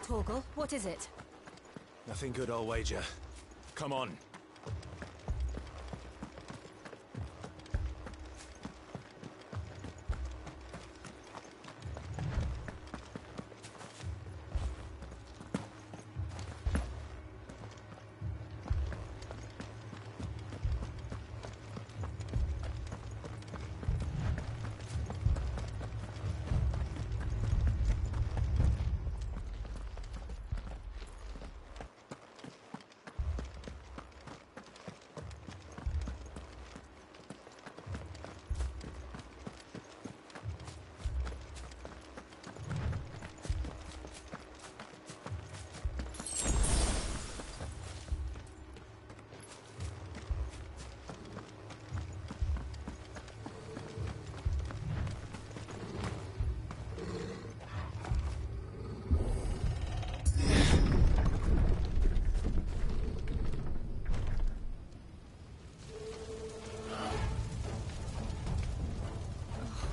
Torgal, what is it? Nothing good, I'll wager. Come on.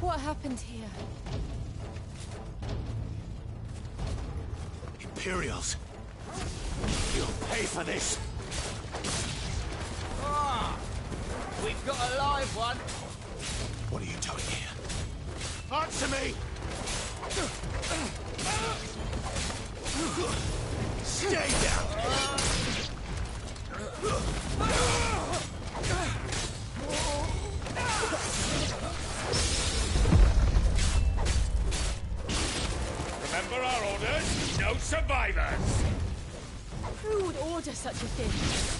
What happened here? Imperials! You'll pay for this! Ah! We've got a live one! What are you doing here? Answer me! Stay down! Remember our orders? No survivors! Who would order such a thing?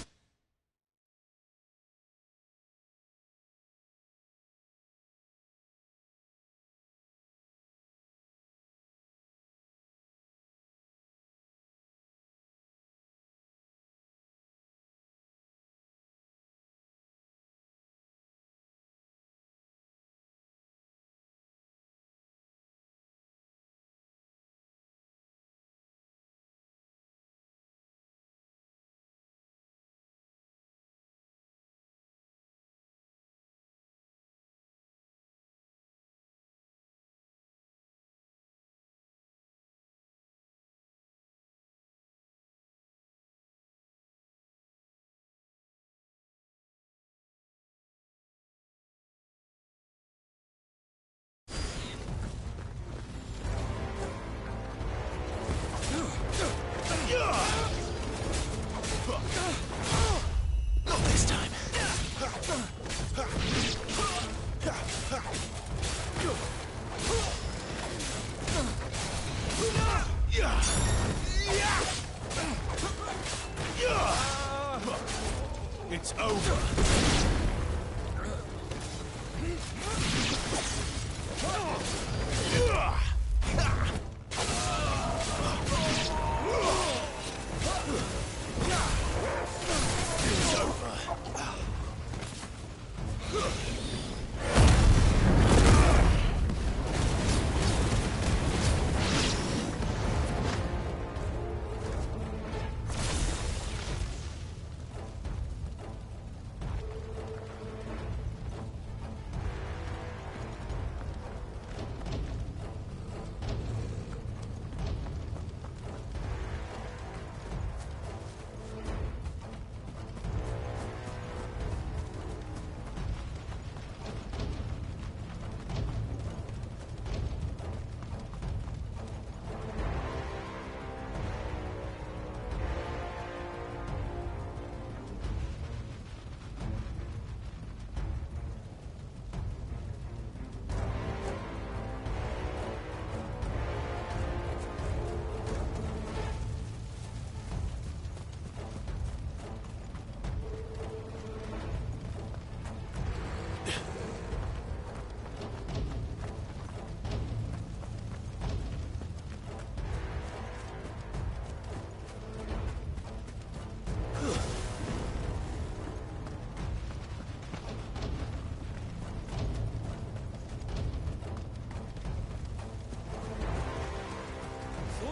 Not this time. It's over.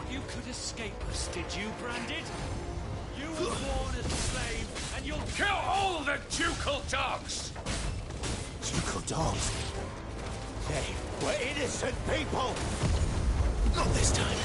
You could escape us, did you, Branded? You were born as a slave, and you'll kill all the ducal dogs! Ducal dogs? They were innocent people! Not this time.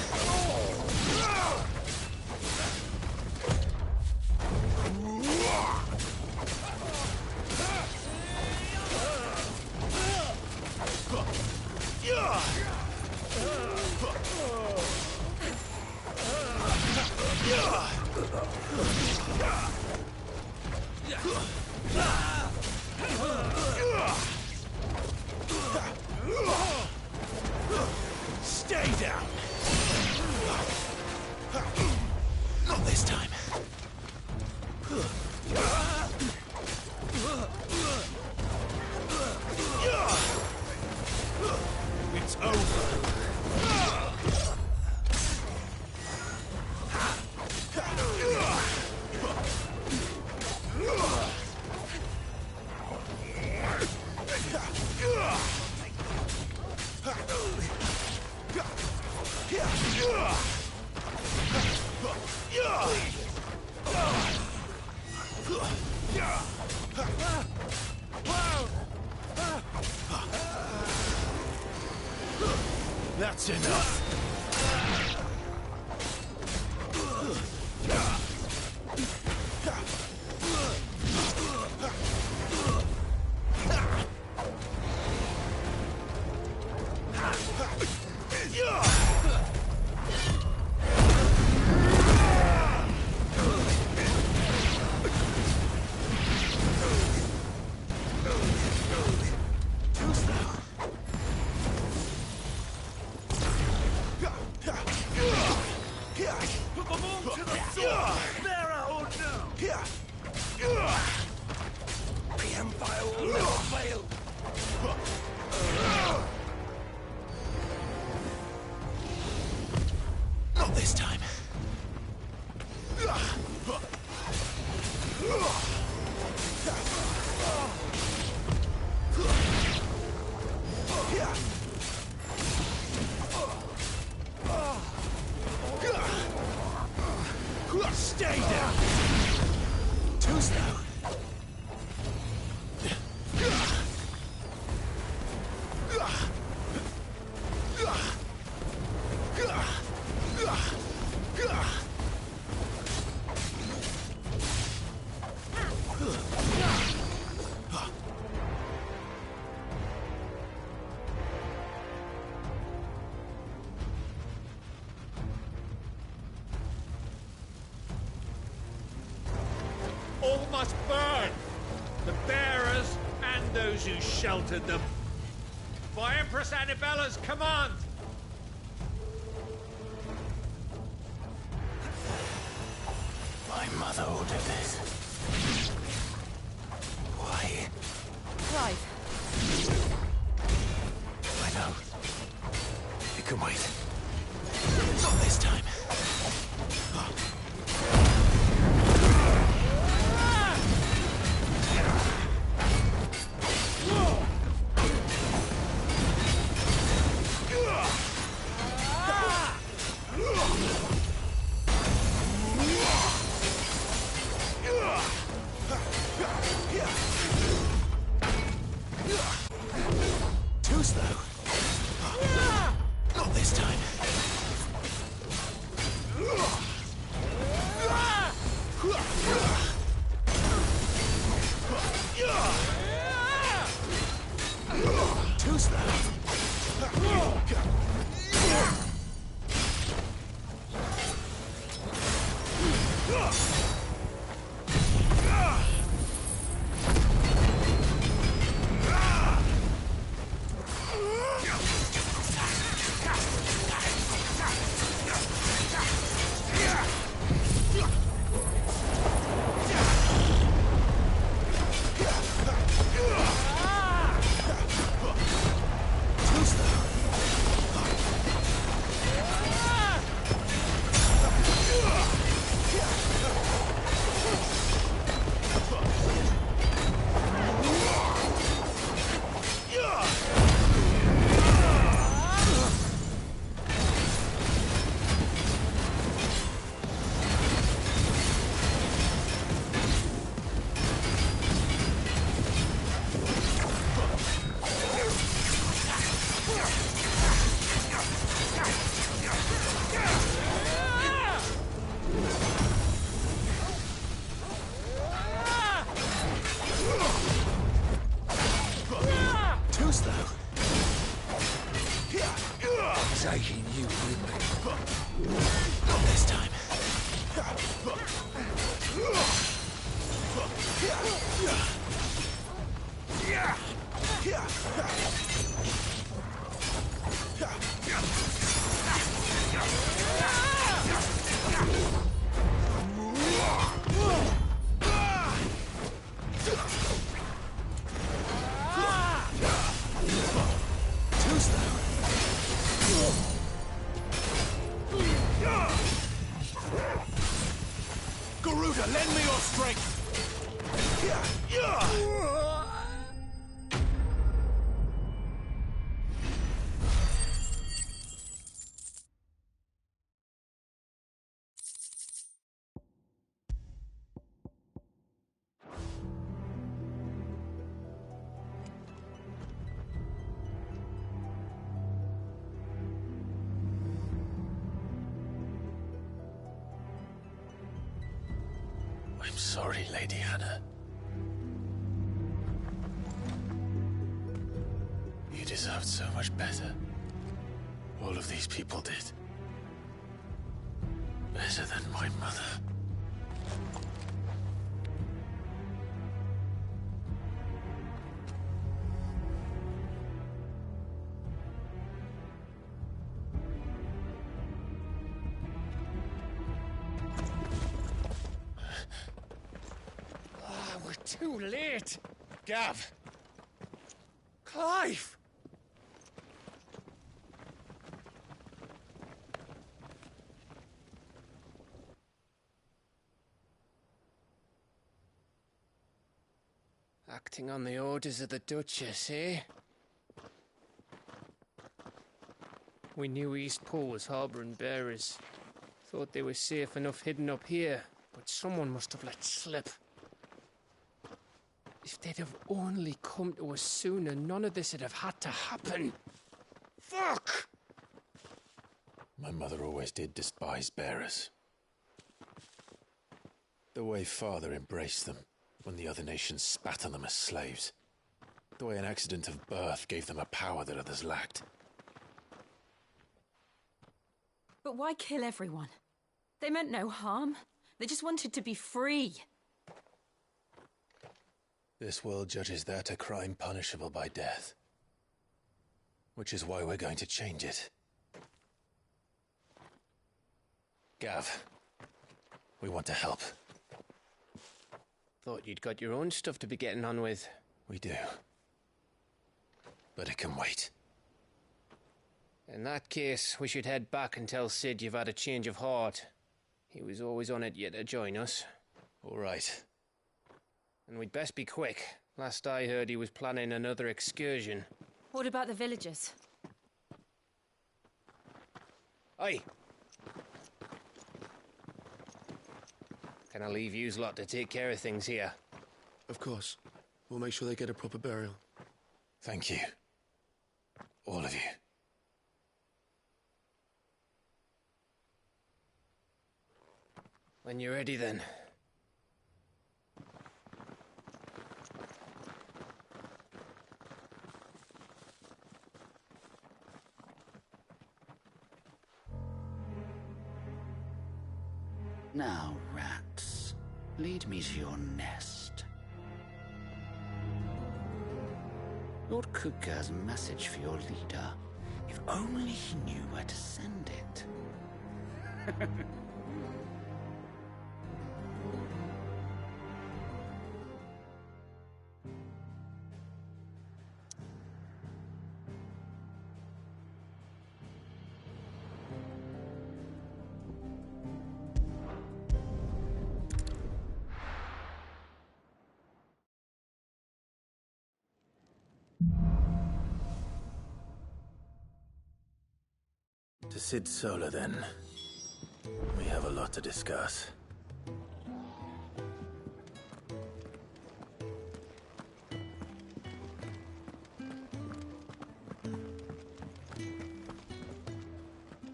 Come on to the sword! Bearer or no! The Empire will never fail. Not this time. Stay down. Too slow. All must burn! The bearers and those who sheltered them. By Empress Annibella's command! My mother ordered this. Why? Clive, I know. It can wait. Not this time. Too slow. Not this time. Too slow. Too slow. Taking you with me. Not this time. Too slow. Garuda, lend me your strength. I'm sorry, Lady Hannah. You deserved so much better. All of these people did. Better than my mother. Too late! Gav! Clive! Acting on the orders of the Duchess, eh? We knew Eastport was harbouring bearers. Thought they were safe enough hidden up here, but someone must have let slip. If they'd have only come to us sooner, none of this would have had to happen. Fuck! My mother always did despise bearers. The way Father embraced them when the other nations spat on them as slaves. The way an accident of birth gave them a power that others lacked. But why kill everyone? They meant no harm. They just wanted to be free. This world judges that a crime punishable by death. Which is why we're going to change it. Gav, we want to help. Thought you'd got your own stuff to be getting on with. We do. But it can wait. In that case, we should head back and tell Sid you've had a change of heart. He was always on it yet to join us. All right. And we'd best be quick. Last I heard, he was planning another excursion. What about the villagers? Aye. Can I leave yous lot to take care of things here? Of course. We'll make sure they get a proper burial. Thank you. All of you. When you're ready, then. Now, rats, lead me to your nest. Lord Kuka's message for your leader. If only he knew where to send it. To Sid Solar, then. We have a lot to discuss.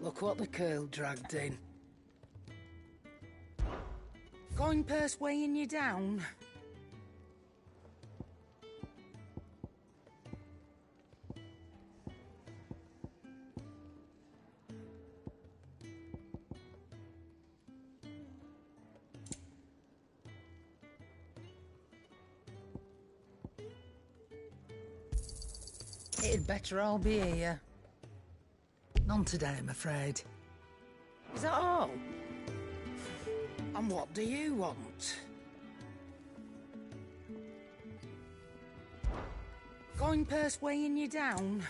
Look what the curl dragged in. Going purse weighing you down? It'd better all be here. None today, I'm afraid. Is that all? And what do you want? Going purse weighing you down?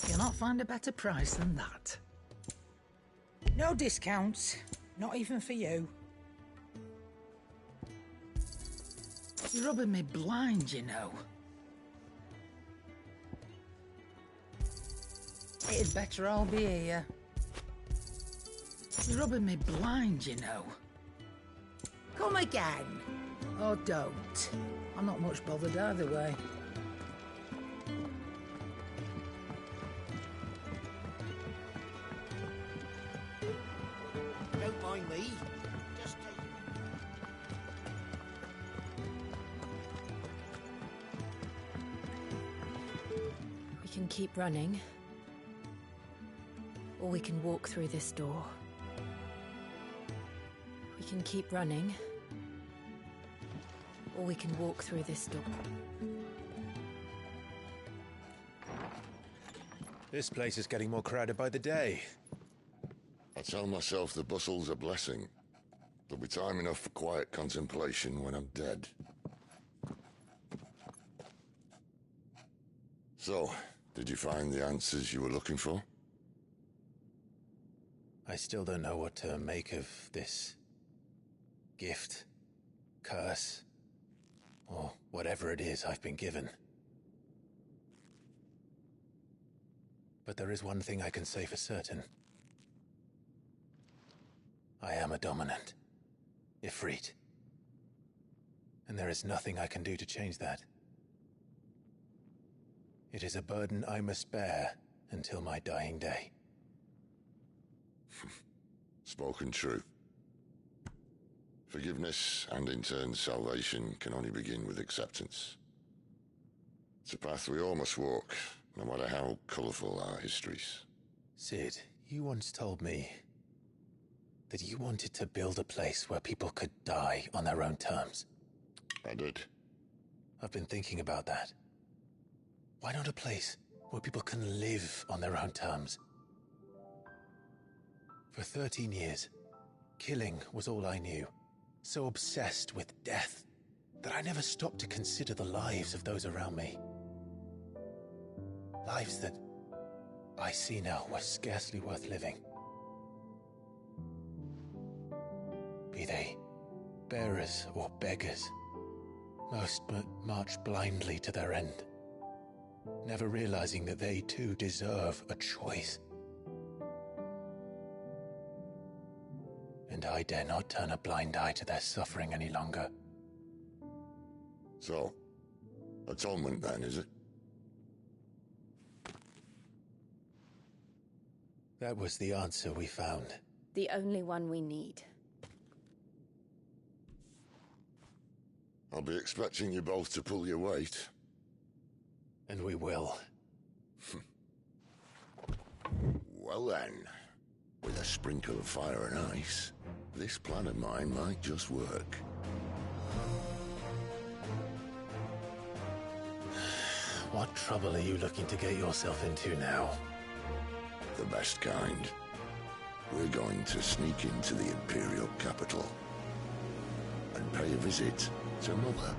You'll not find a better price than that. No discounts, not even for you. You're rubbing me blind, you know. It'd better all be here. You're rubbing me blind, you know. Come again. Or don't. I'm not much bothered either way. Don't mind me. Just take... We can keep running. Or we can walk through this door. We can keep running. Or we can walk through this door. This place is getting more crowded by the day. I tell myself the bustle's a blessing. There'll be time enough for quiet contemplation when I'm dead. So, did you find the answers you were looking for? I still don't know what to make of this gift, curse, or whatever it is I've been given. But there is one thing I can say for certain. I am a dominant, Ifrit. And there is nothing I can do to change that. It is a burden I must bear until my dying day. Spoken true. Forgiveness, and in turn salvation, can only begin with acceptance. It's a path we all must walk, no matter how colourful our histories. Sid, you once told me that you wanted to build a place where people could die on their own terms. I did. I've been thinking about that. Why not a place where people can live on their own terms? For 13 years, killing was all I knew. So obsessed with death that I never stopped to consider the lives of those around me. Lives that I see now were scarcely worth living. Be they bearers or beggars, most march blindly to their end, never realizing that they too deserve a choice. And I dare not turn a blind eye to their suffering any longer. So, atonement then, is it? That was the answer we found. The only one we need. I'll be expecting you both to pull your weight. And we will. Well then, with a sprinkle of fire and ice, this plan of mine might just work. What trouble are you looking to get yourself into now? The best kind. We're going to sneak into the Imperial capital and pay a visit to Mother.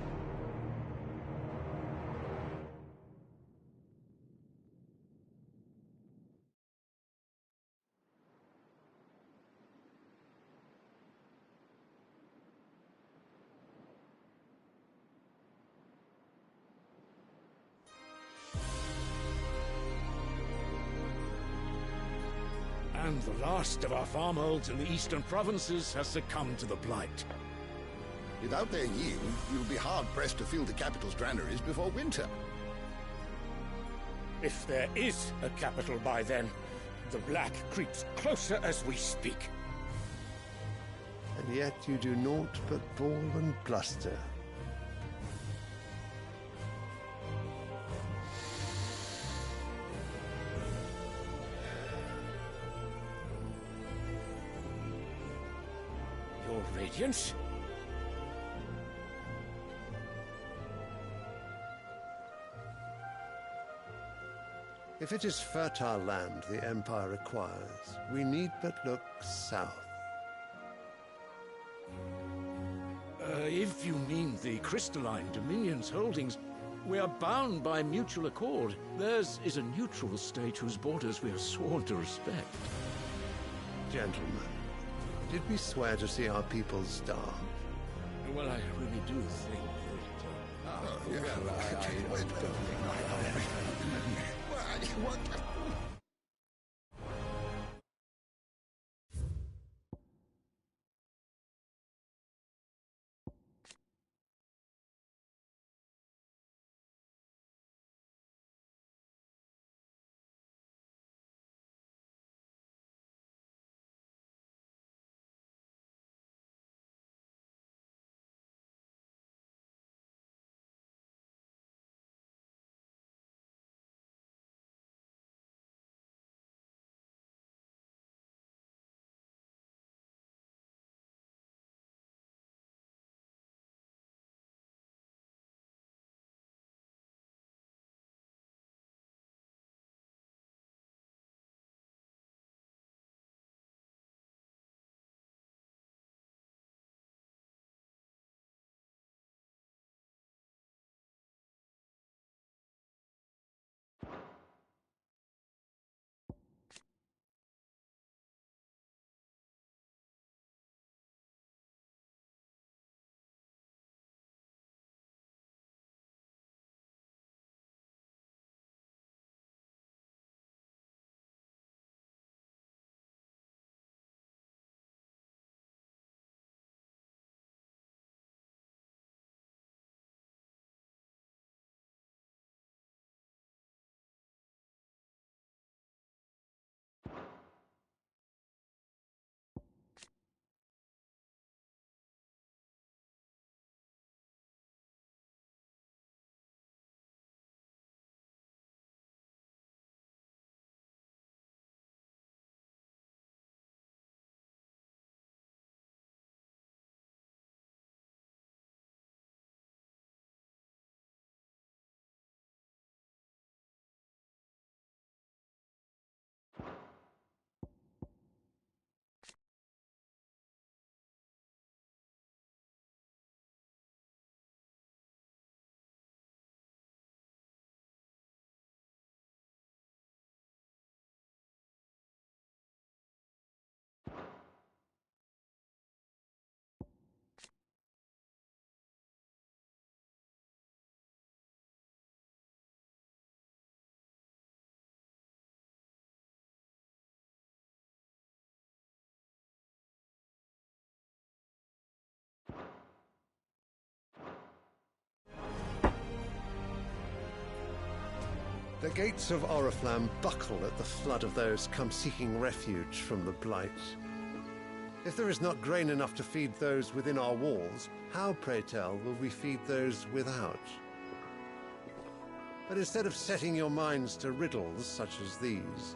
And the last of our farmholds in the eastern provinces has succumbed to the blight. Without their yield, you'll be hard-pressed to fill the capital's granaries before winter. If there is a capital by then, the black creeps closer as we speak. And yet you do naught but bawl and bluster. Your Radiance? If it is fertile land the Empire requires, we need but look south. If you mean the crystalline Dominion's holdings, we are bound by mutual accord. Theirs is a neutral state whose borders we are sworn to respect. Gentlemen, did we swear to see our people starve? Well, I really do think What? The gates of Oriflamme buckle at the flood of those come seeking refuge from the Blight. If there is not grain enough to feed those within our walls, how, pray tell, will we feed those without? But instead of setting your minds to riddles such as these,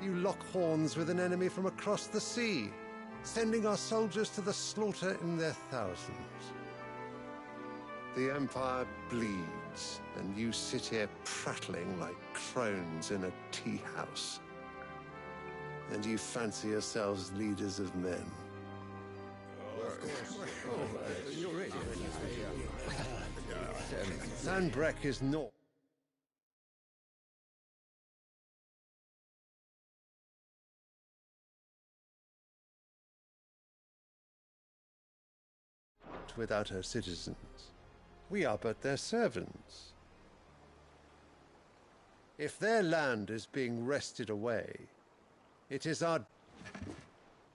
you lock horns with an enemy from across the sea, sending our soldiers to the slaughter in their thousands. The Empire bleeds, and you sit here prattling like crones in a tea house. And you fancy yourselves leaders of men. Sanbreque is not without her citizens. We are but their servants. If their land is being wrested away, it is our...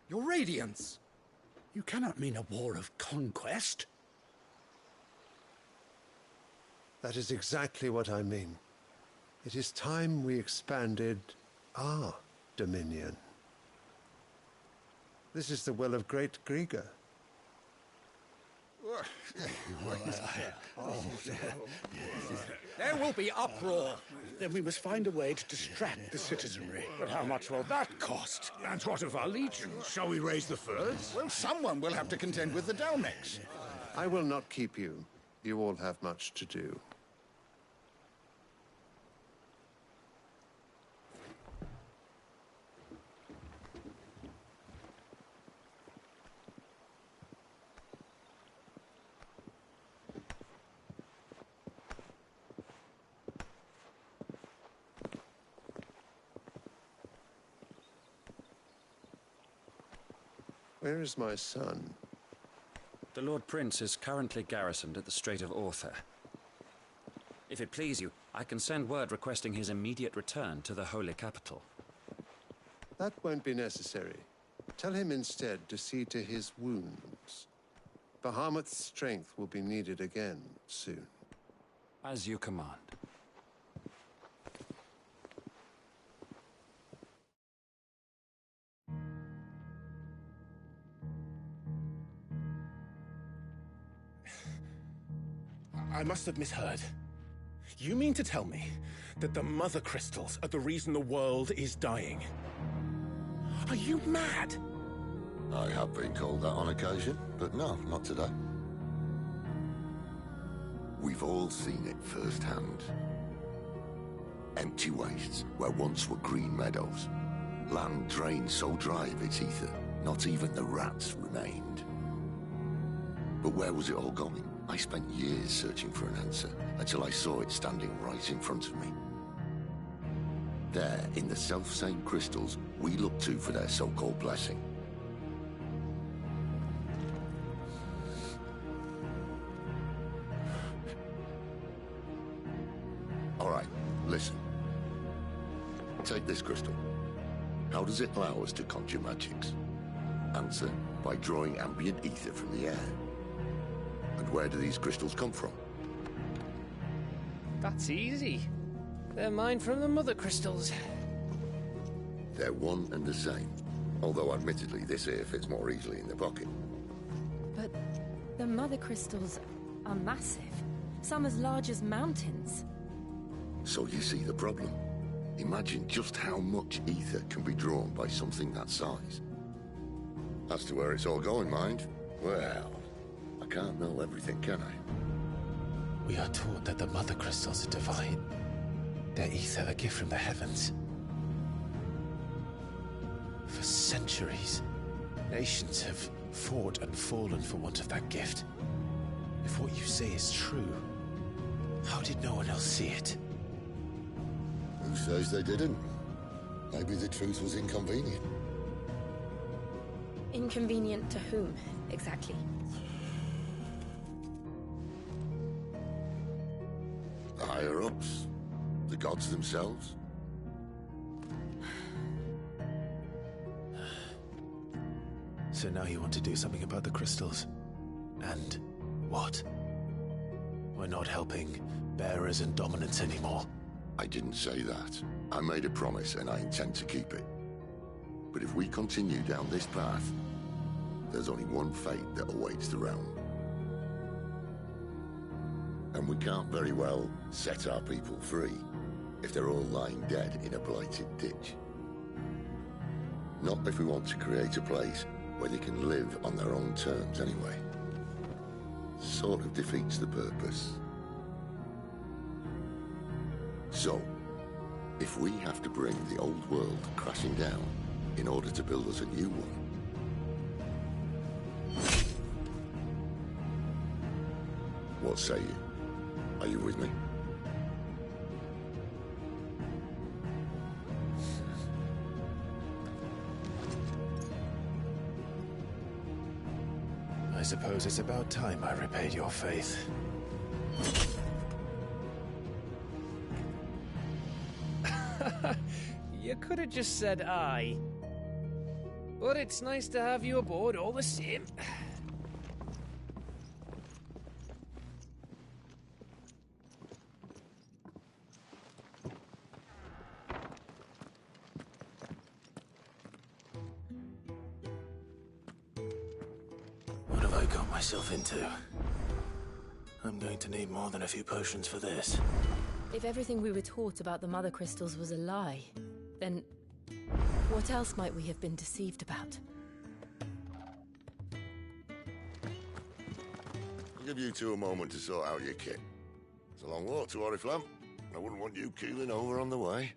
Your Radiance! You cannot mean a war of conquest. That is exactly what I mean. It is time we expanded our dominion. This is the will of great Grieger. There will be uproar. Then we must find a way to distract the citizenry. But how much will that cost? And what of our legions? Shall we raise the furs? Well, someone will have to contend with the Dalmex. I will not keep you. You all have much to do. Where is my son? The Lord Prince is currently garrisoned at the Strait of Orther. If it please you, I can send word requesting his immediate return to the Holy Capital. That won't be necessary. Tell him instead to see to his wounds. Bahamut's strength will be needed again soon. As you command. I must have misheard. You mean to tell me that the Mother Crystals are the reason the world is dying? Are you mad? I have been called that on occasion, but no, not today. We've all seen it firsthand. Empty wastes where once were green meadows. Land drained so dry of its ether, not even the rats remained. But where was it all going? I spent years searching for an answer, until I saw it standing right in front of me. There, in the self-same crystals we look to for their so-called blessing. All right, listen. Take this crystal. How does it allow us to conjure magics? Answer, by drawing ambient ether from the air. And where do these crystals come from? That's easy. They're mined from the Mother Crystals. They're one and the same. Although, admittedly, this here fits more easily in the pocket. But the Mother Crystals are massive. Some as large as mountains. So you see the problem. Imagine just how much ether can be drawn by something that size. As to where it's all going, mind? Well, I can't know everything, can I? We are taught that the Mother Crystals are divine. Their ether a gift from the heavens. For centuries, nations have fought and fallen for want of that gift. If what you say is true, how did no one else see it? Who says they didn't? Maybe the truth was inconvenient. Inconvenient to whom, exactly? The higher-ups? The gods themselves? So now you want to do something about the crystals? And what? We're not helping bearers and dominants anymore. I didn't say that. I made a promise and I intend to keep it. But if we continue down this path, there's only one fate that awaits the realm. And we can't very well set our people free if they're all lying dead in a blighted ditch. Not if we want to create a place where they can live on their own terms anyway. Sort of defeats the purpose. So, if we have to bring the old world crashing down in order to build us a new one, what say you? Are you with me? I suppose it's about time I repaid your faith. You could have just said aye. But it's nice to have you aboard all the same. What have I got myself into? I'm going to need more than a few potions for this. If everything we were taught about the Mother Crystals was a lie, then what else might we have been deceived about? I'll give you two a moment to sort out your kit. It's a long walk to Oriflamme. I wouldn't want you keeling over on the way.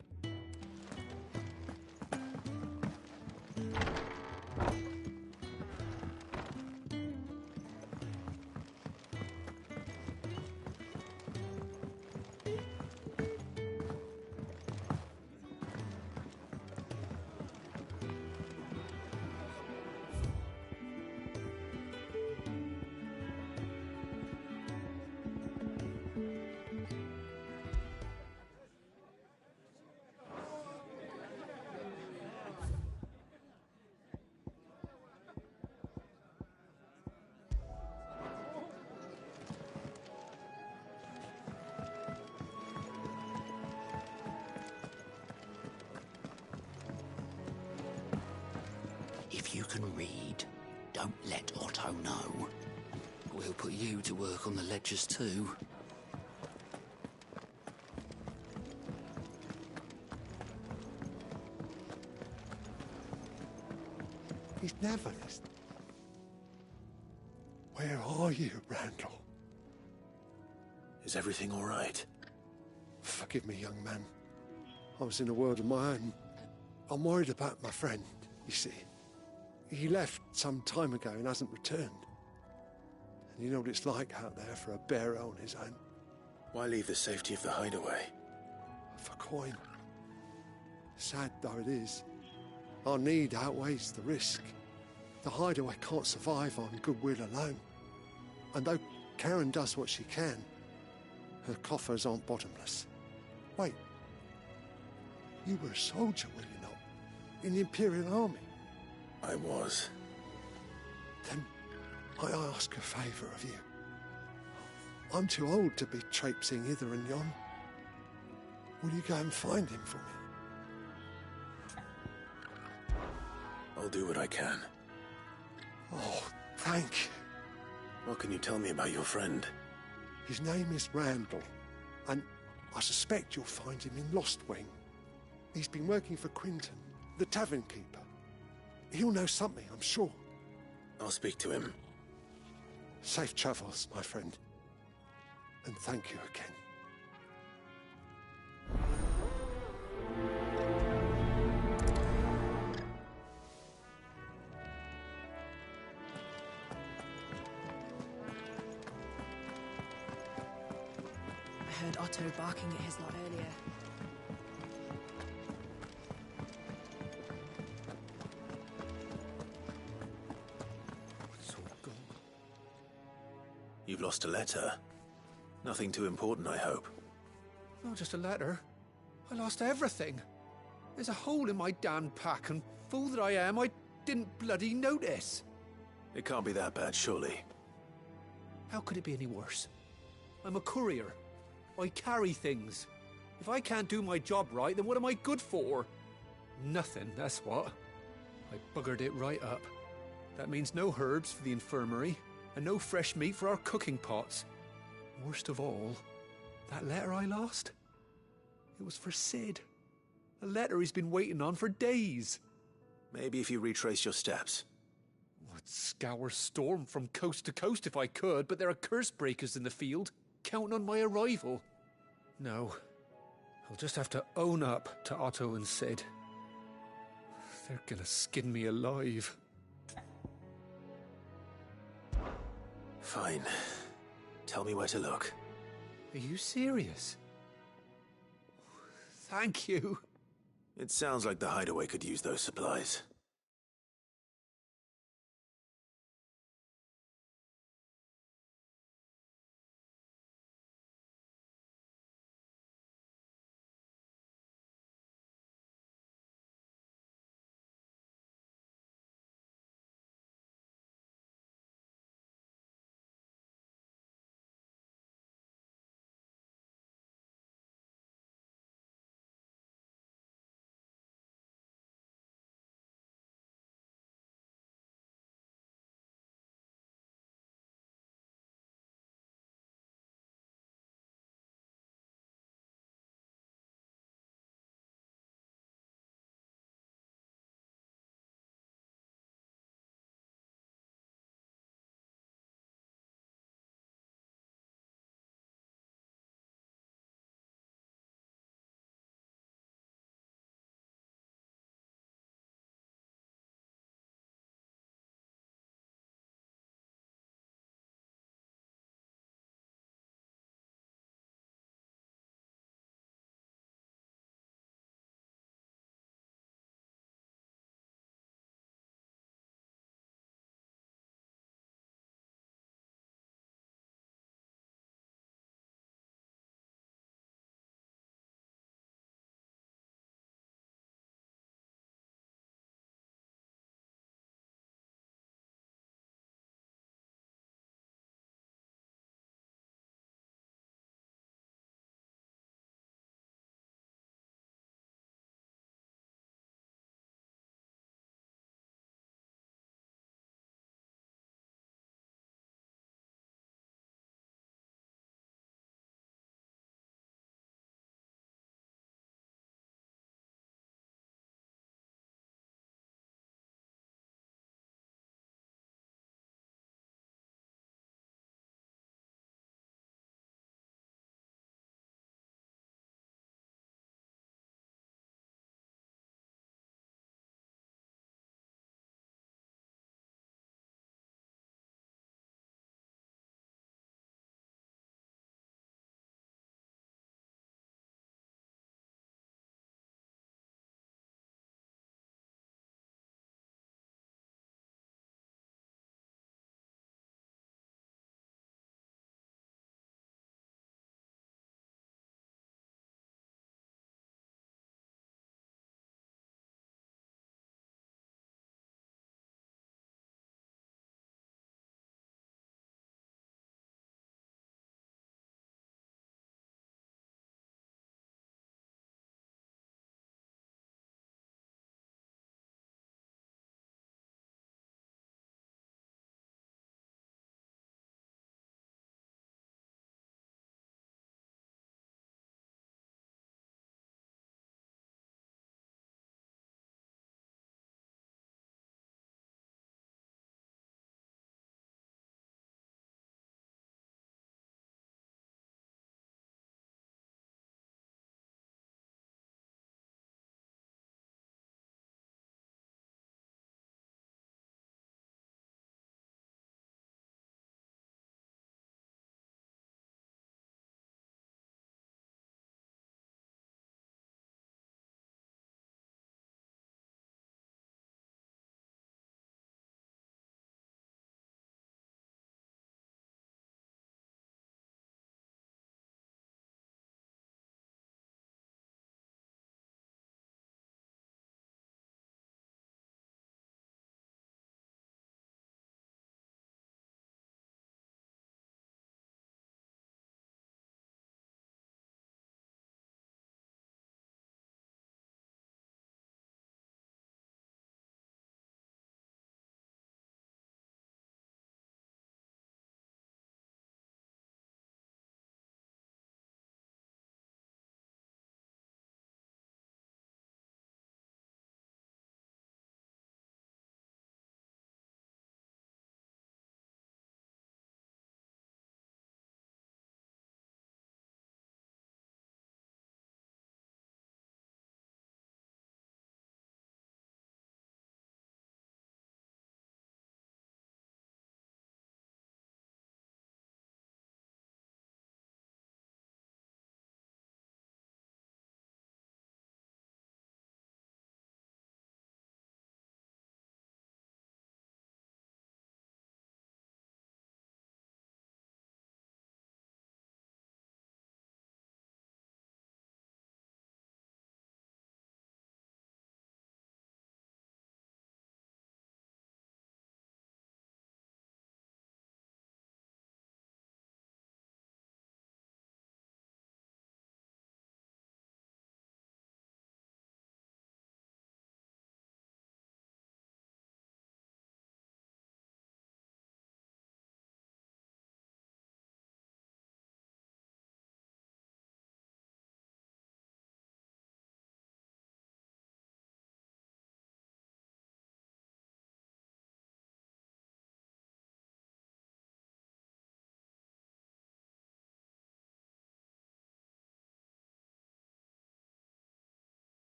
If you can read, don't let Otto know. We'll put you to work on the ledgers too. He's never listening. Where are you, Randall? Is everything all right? Forgive me, young man. I was in a world of my own. I'm worried about my friend, you see. He left some time ago and hasn't returned. And you know what it's like out there for a bearer on his own. Why leave the safety of the hideaway? For coin. Sad though it is, our need outweighs the risk. The hideaway can't survive on goodwill alone. And though Karen does what she can, her coffers aren't bottomless. Wait. You were a soldier, were you not? In the Imperial Army? I was. Then I ask a favour of you. I'm too old to be traipsing hither and yon. Will you go and find him for me? I'll do what I can. Oh, thank you. What can you tell me about your friend? His name is Randall, and I suspect you'll find him in Lost Wing. He's been working for Quinton, the tavern keeper. He'll know something, I'm sure. I'll speak to him. Safe travels, my friend. And thank you again. I heard Otto barking at his lot earlier. You've lost a letter. Nothing too important, I hope. Not just a letter. I lost everything. There's a hole in my damn pack, and fool that I am, I didn't bloody notice. It can't be that bad, surely. How could it be any worse? I'm a courier. I carry things. If I can't do my job right, then what am I good for? Nothing, that's what. I buggered it right up. That means no herbs for the infirmary, and no fresh meat for our cooking pots. Worst of all, that letter I lost? It was for Sid. A letter he's been waiting on for days. Maybe if you retrace your steps. I'd scour Storm from coast to coast if I could, but there are curse breakers in the field, counting on my arrival. No, I'll just have to own up to Otto and Sid. They're gonna skin me alive. Fine. Tell me where to look. Are you serious? Thank you. It sounds like the hideaway could use those supplies.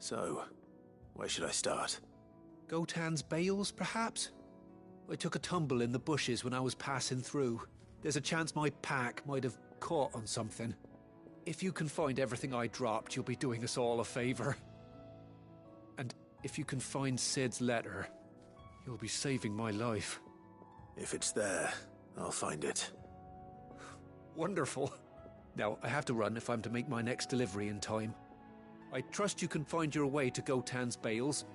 So, where should I start? Gotan's bales, perhaps? I took a tumble in the bushes when I was passing through. There's a chance my pack might have caught on something. If you can find everything I dropped, you'll be doing us all a favor. And if you can find Sid's letter, you'll be saving my life. If it's there, I'll find it. Wonderful. Now, I have to run if I'm to make my next delivery in time. I trust you can find your way to Gotan's bales.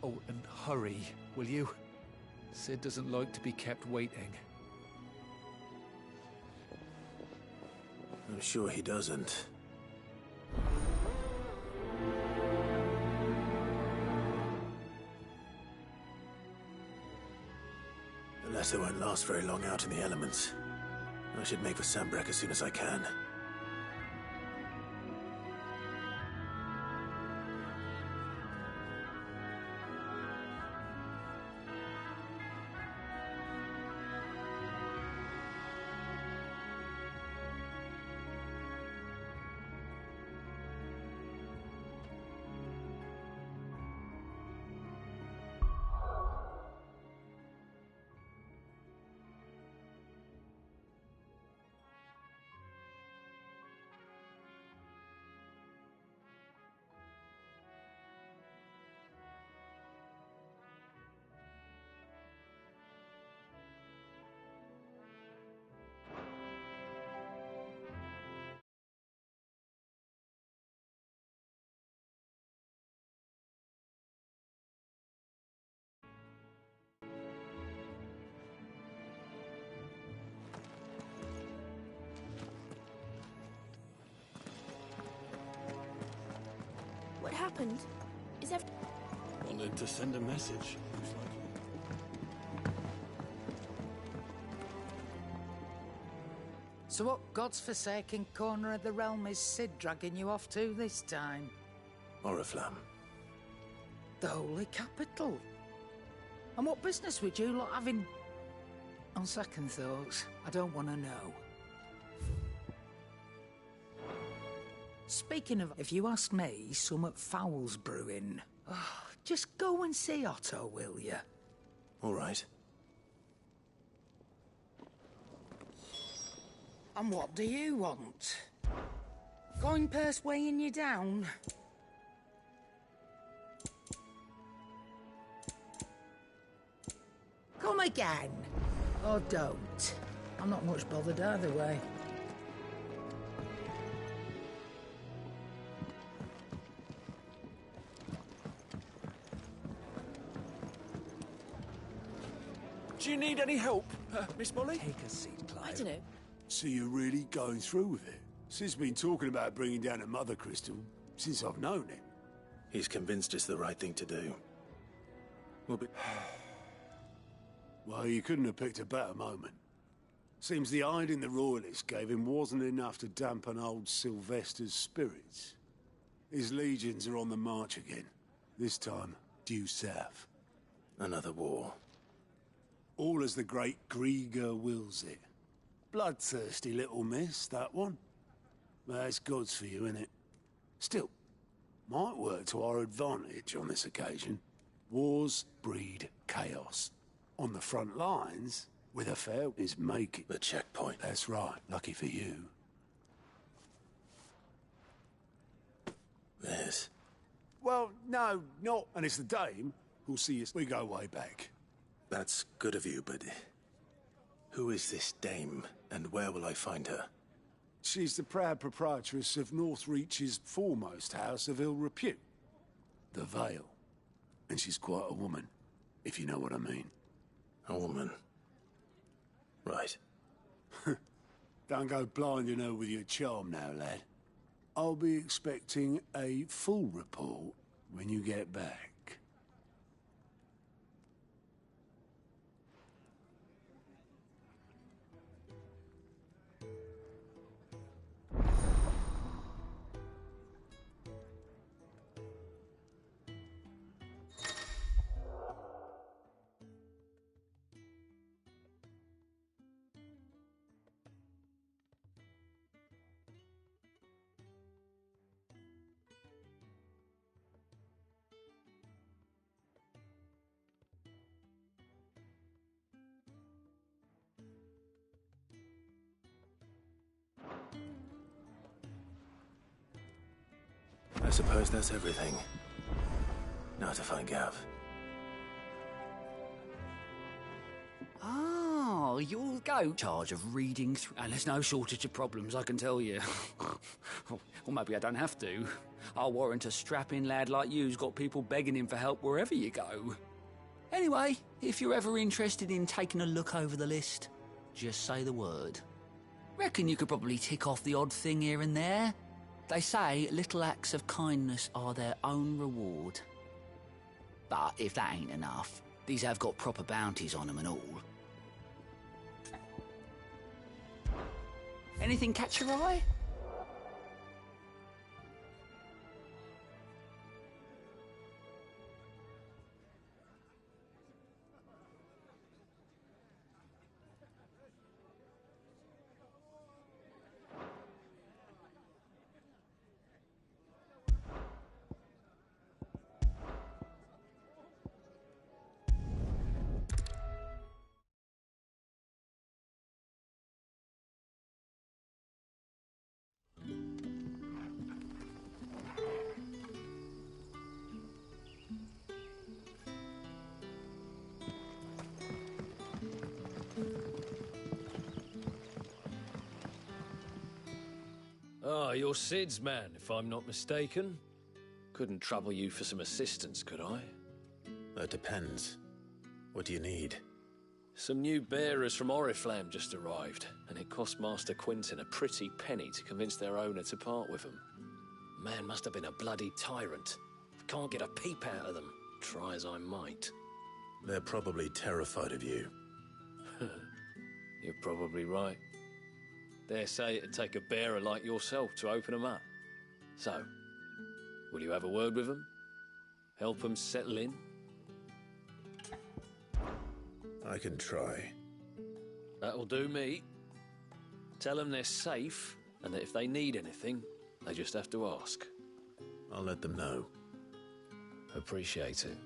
Oh, and hurry, will you? Sid doesn't like to be kept waiting. I'm sure he doesn't. The letter won't last very long out in the elements. I should make for Sambrek as soon as I can. What happened? Is everything... Wanted to send a message, most likely. So what god's-forsaken corner of the realm is Sid dragging you off to this time? Oriflamme. The Holy Capital. And what business would you lot having... On second thoughts, I don't want to know. Speaking of, if you ask me, summat foul's brewing. Oh, just go and see Otto, will you? All right. And what do you want? Going purse weighing you down? Come again. Or don't. I'm not much bothered either way. Do you need any help, Miss Molly? Take a seat, Clive. I don't know. So you're really going through with it? Sid's been talking about bringing down a Mother Crystal since I've known him. He's convinced it's the right thing to do. We'll be... Well, you couldn't have picked a better moment. Seems the hiding the Royalists gave him wasn't enough to dampen old Sylvester's spirits. His legions are on the march again. This time, due south. Another war. All as the great Grieger wills it. Bloodthirsty little miss, that one. That's God's for you, innit? Still, might work to our advantage on this occasion. Wars breed chaos. On the front lines, with a fair is making. The checkpoint. That's right, lucky for you. This? Well, no, not. And it's the Dame who'll see us. We go way back. That's good of you, but... Who is this dame, and where will I find her? She's the proud proprietress of Northreach's foremost house of ill repute. The Vale. And she's quite a woman, if you know what I mean. A woman. Right. Don't go blinding her with your charm now, lad. I'll be expecting a full report when you get back. suppose that's everything. Now to find Gav. Oh, you'll go charge of reading through... And there's no shortage of problems, I can tell you. Or maybe I don't have to. I'll warrant a strapping lad like you's got people begging him for help wherever you go. Anyway, if you're ever interested in taking a look over the list, just say the word. Reckon you could probably tick off the odd thing here and there. They say little acts of kindness are their own reward. But if that ain't enough, these have got proper bounties on them and all. Anything catch your eye? Ah, you're Sid's man, if I'm not mistaken. Couldn't trouble you for some assistance, could I? That depends. What do you need? Some new bearers from Oriflamme just arrived, and it cost Master Quinton a pretty penny to convince their owner to part with them. Man must have been a bloody tyrant. Can't get a peep out of them, try as I might. They're probably terrified of you. You're probably right. Dare say it'd take a bearer like yourself to open them up. So, will you have a word with them? Help them settle in? I can try. That'll do me. Tell them they're safe, and that if they need anything, they just have to ask. I'll let them know. Appreciate it.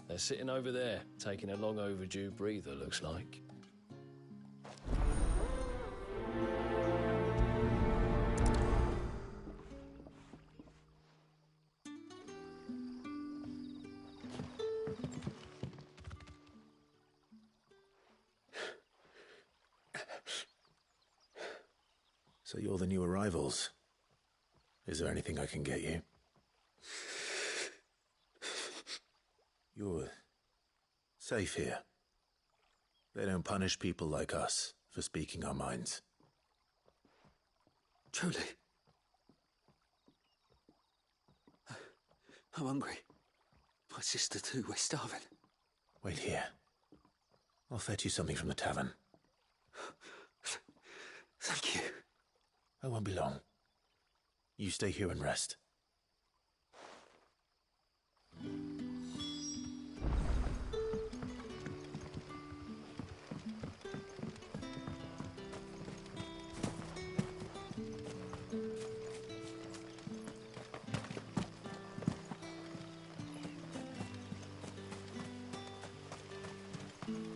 They're sitting over there, taking a long overdue breather, looks like. So you're the new arrivals. Is there anything I can get you? You're safe here. They don't punish people like us for speaking our minds. Truly. I'm hungry. My sister too, we're starving. Wait here. I'll fetch you something from the tavern. Thank you. I won't be long. You stay here and rest.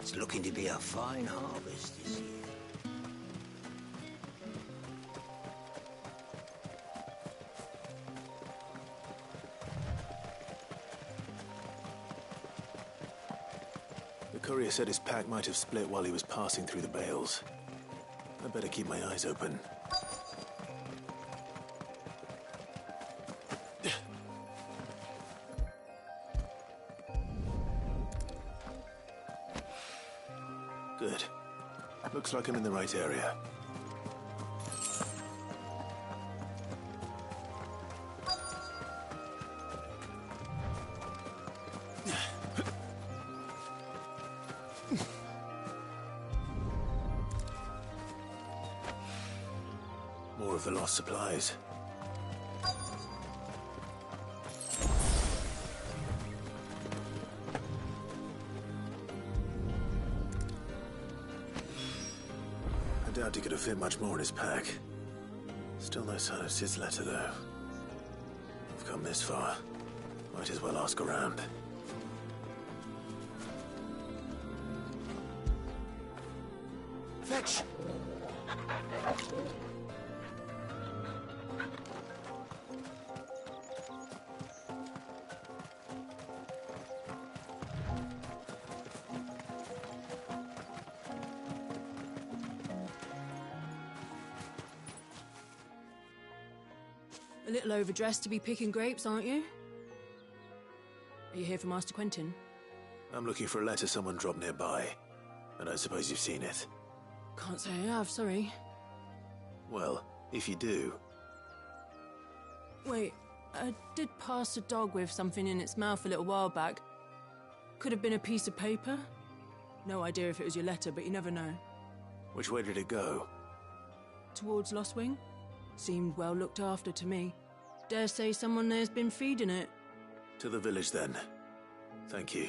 It's looking to be a fine harvest this year. The courier said his pack might have split while he was passing through the bales. I better keep my eyes open. Good. Looks like I'm in the right area. More of the lost supplies. I doubt he could have fit much more in his pack. Still no sign of Sid's letter, though. I've come this far. Might as well ask around. Fetch! A little overdressed to be picking grapes, aren't you? Are you here for Master Quentin? I'm looking for a letter someone dropped nearby. I don't suppose you've seen it. Can't say I have, sorry. Well, if you do... Wait, I did pass a dog with something in its mouth a little while back. Could have been a piece of paper. No idea if it was your letter, but you never know. Which way did it go? Towards Lostwing? Seemed well looked after to me. Dare say someone there's been feeding it. To the village, then. Thank you.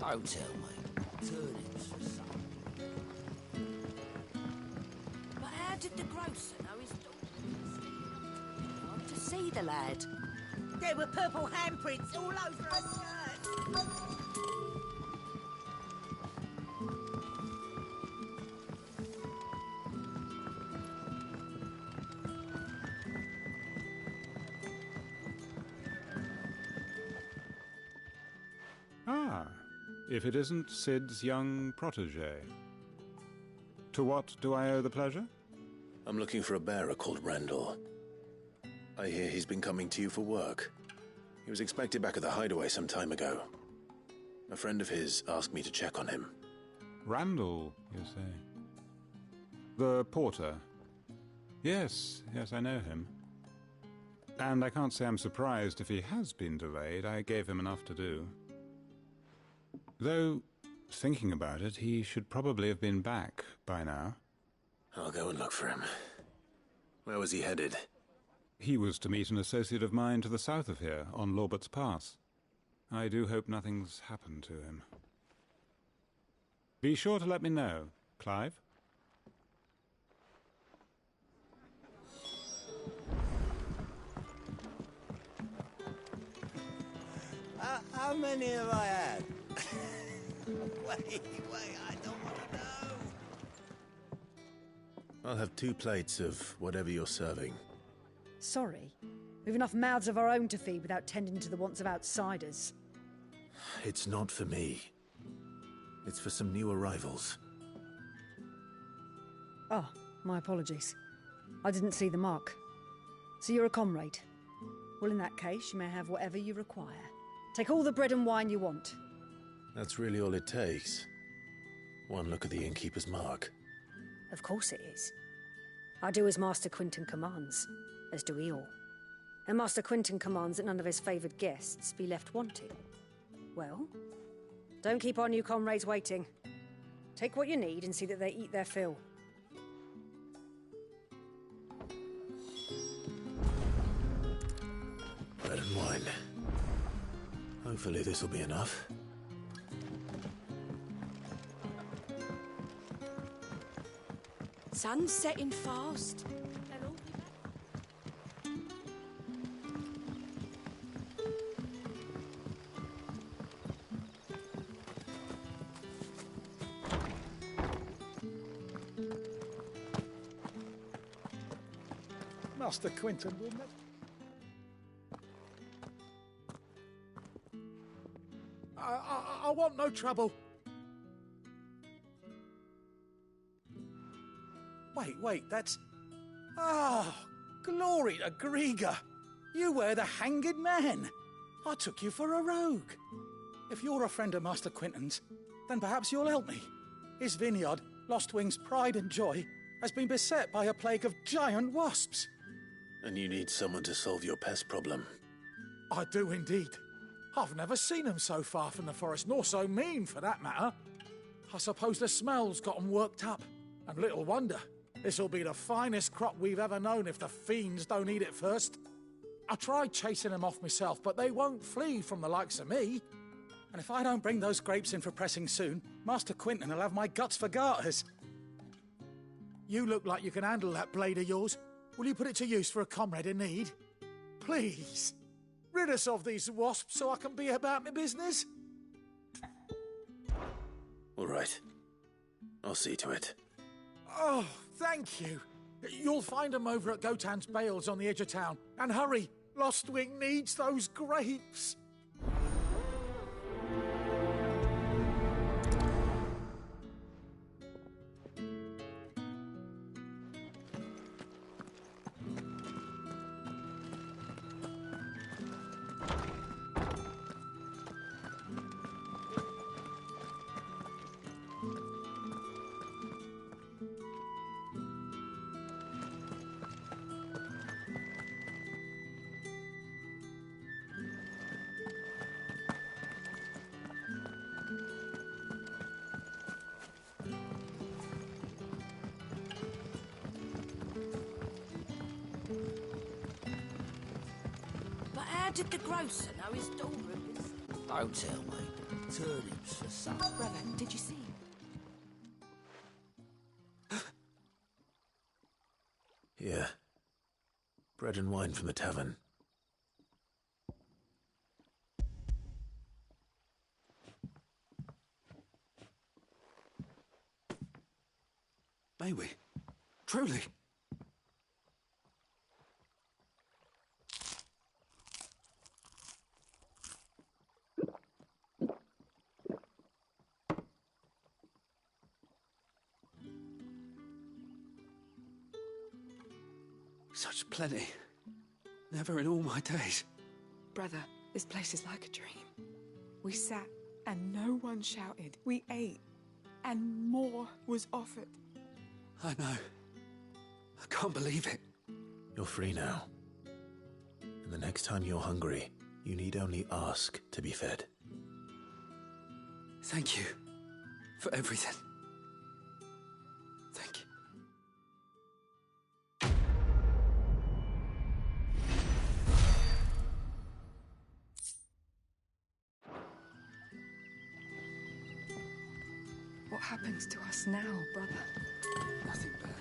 Don't tell me. Turnips for something. But how did the grocer know his daughter was to see the lad? There were purple handprints all over her skirt. Ah, if it isn't Sid's young protege. To what do I owe the pleasure? I'm looking for a bearer called Randall. I hear he's been coming to you for work. He was expected back at the hideaway some time ago. A friend of his asked me to check on him. Randall, you say? The porter? Yes, I know him. And I can't say I'm surprised if he has been delayed. I gave him enough to do. Though, thinking about it, he should probably have been back by now. I'll go and look for him. Where was he headed? He was to meet an associate of mine to the south of here, on Lorbert's Pass. I do hope nothing's happened to him. Be sure to let me know, Clive. How many have I had? Wait, I don't want to know. I'll have 2 plates of whatever you're serving. Sorry. We've enough mouths of our own to feed without tending to the wants of outsiders. It's not for me. It's for some new arrivals. Oh, my apologies. I didn't see the mark. So you're a comrade. Well, in that case, you may have whatever you require. Take all the bread and wine you want. That's really all it takes. One look at the innkeeper's mark. Of course it is. I do as Master Quentin commands, as do we all. And Master Quentin commands that none of his favoured guests be left wanting. Well, don't keep our new comrades waiting. Take what you need and see that they eat their fill. Bread and wine. Hopefully this will be enough. Sun's setting fast. Master Quentin will never... I want no trouble. Wait, that's... Ah, glory to Grieger. You were the hanged man. I took you for a rogue. If you're a friend of Master Quentin's, then perhaps you'll help me. His vineyard, Lostwing's pride and joy, has been beset by a plague of giant wasps. And you need someone to solve your pest problem. I do indeed. I've never seen them so far from the forest, nor so mean, for that matter. I suppose the smell's got 'em worked up. And little wonder. This'll be the finest crop we've ever known if the fiends don't eat it first. I tried chasing them off myself, but they won't flee from the likes of me. And if I don't bring those grapes in for pressing soon, Master Quinton will have my guts for garters. You look like you can handle that blade of yours. Will you put it to use for a comrade in need? Please, rid us of these wasps so I can be about my business. All right. I'll see to it. Oh, thank you. You'll find them over at Gotan's Bales on the edge of town. And hurry, Lostwing needs those grapes. How did the grocer know his daughter was... Don't tell me. Turnips for supper. Brother, did you see? Here. Bread and wine from the tavern. May we? Truly? Such plenty. Never in all my days. Brother, this place is like a dream. We sat and no one shouted. We ate and more was offered. I know. I can't believe it. You're free now. And the next time you're hungry, you need only ask to be fed. Thank you for everything. Thank you. What happens to us now, brother? Nothing bad.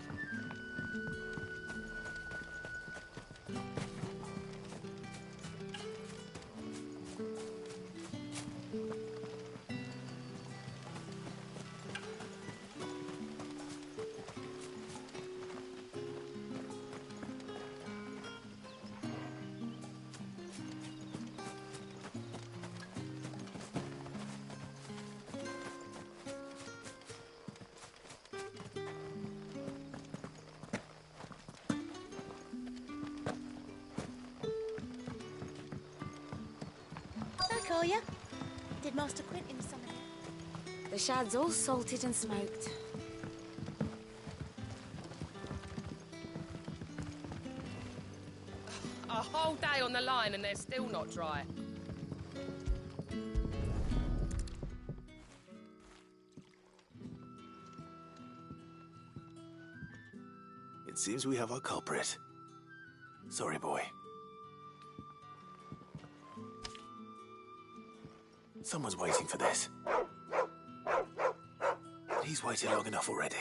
Koya, did Master Quinton summon you? The shad's all salted and smoked. A whole day on the line and they're still not dry. It seems we have our culprit. Sorry, boy. Someone's waiting for this. He's waited long enough already.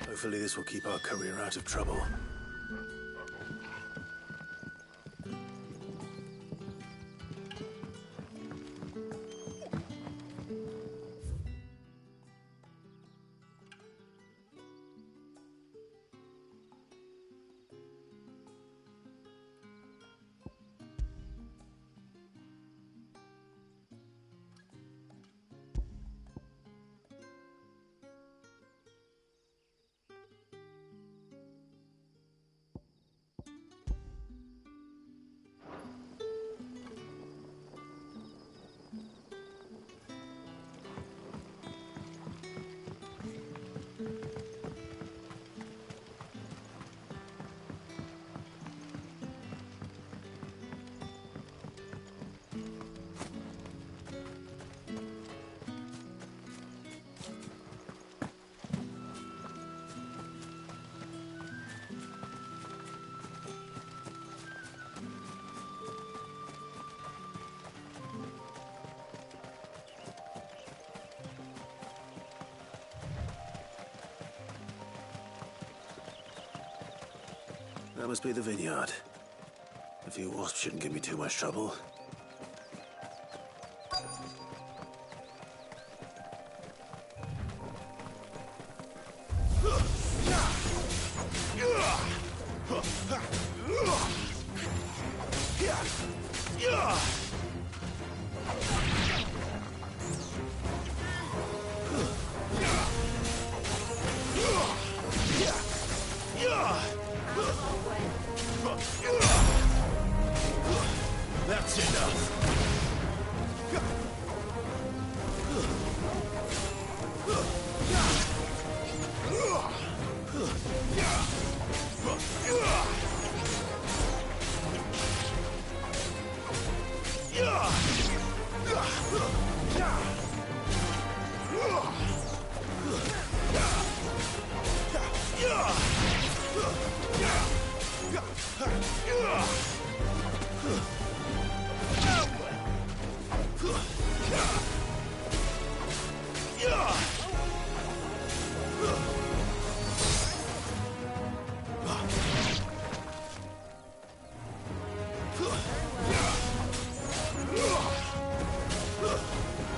Hopefully this will keep our career out of trouble. That must be the vineyard. A few wasps shouldn't give me too much trouble. That's enough.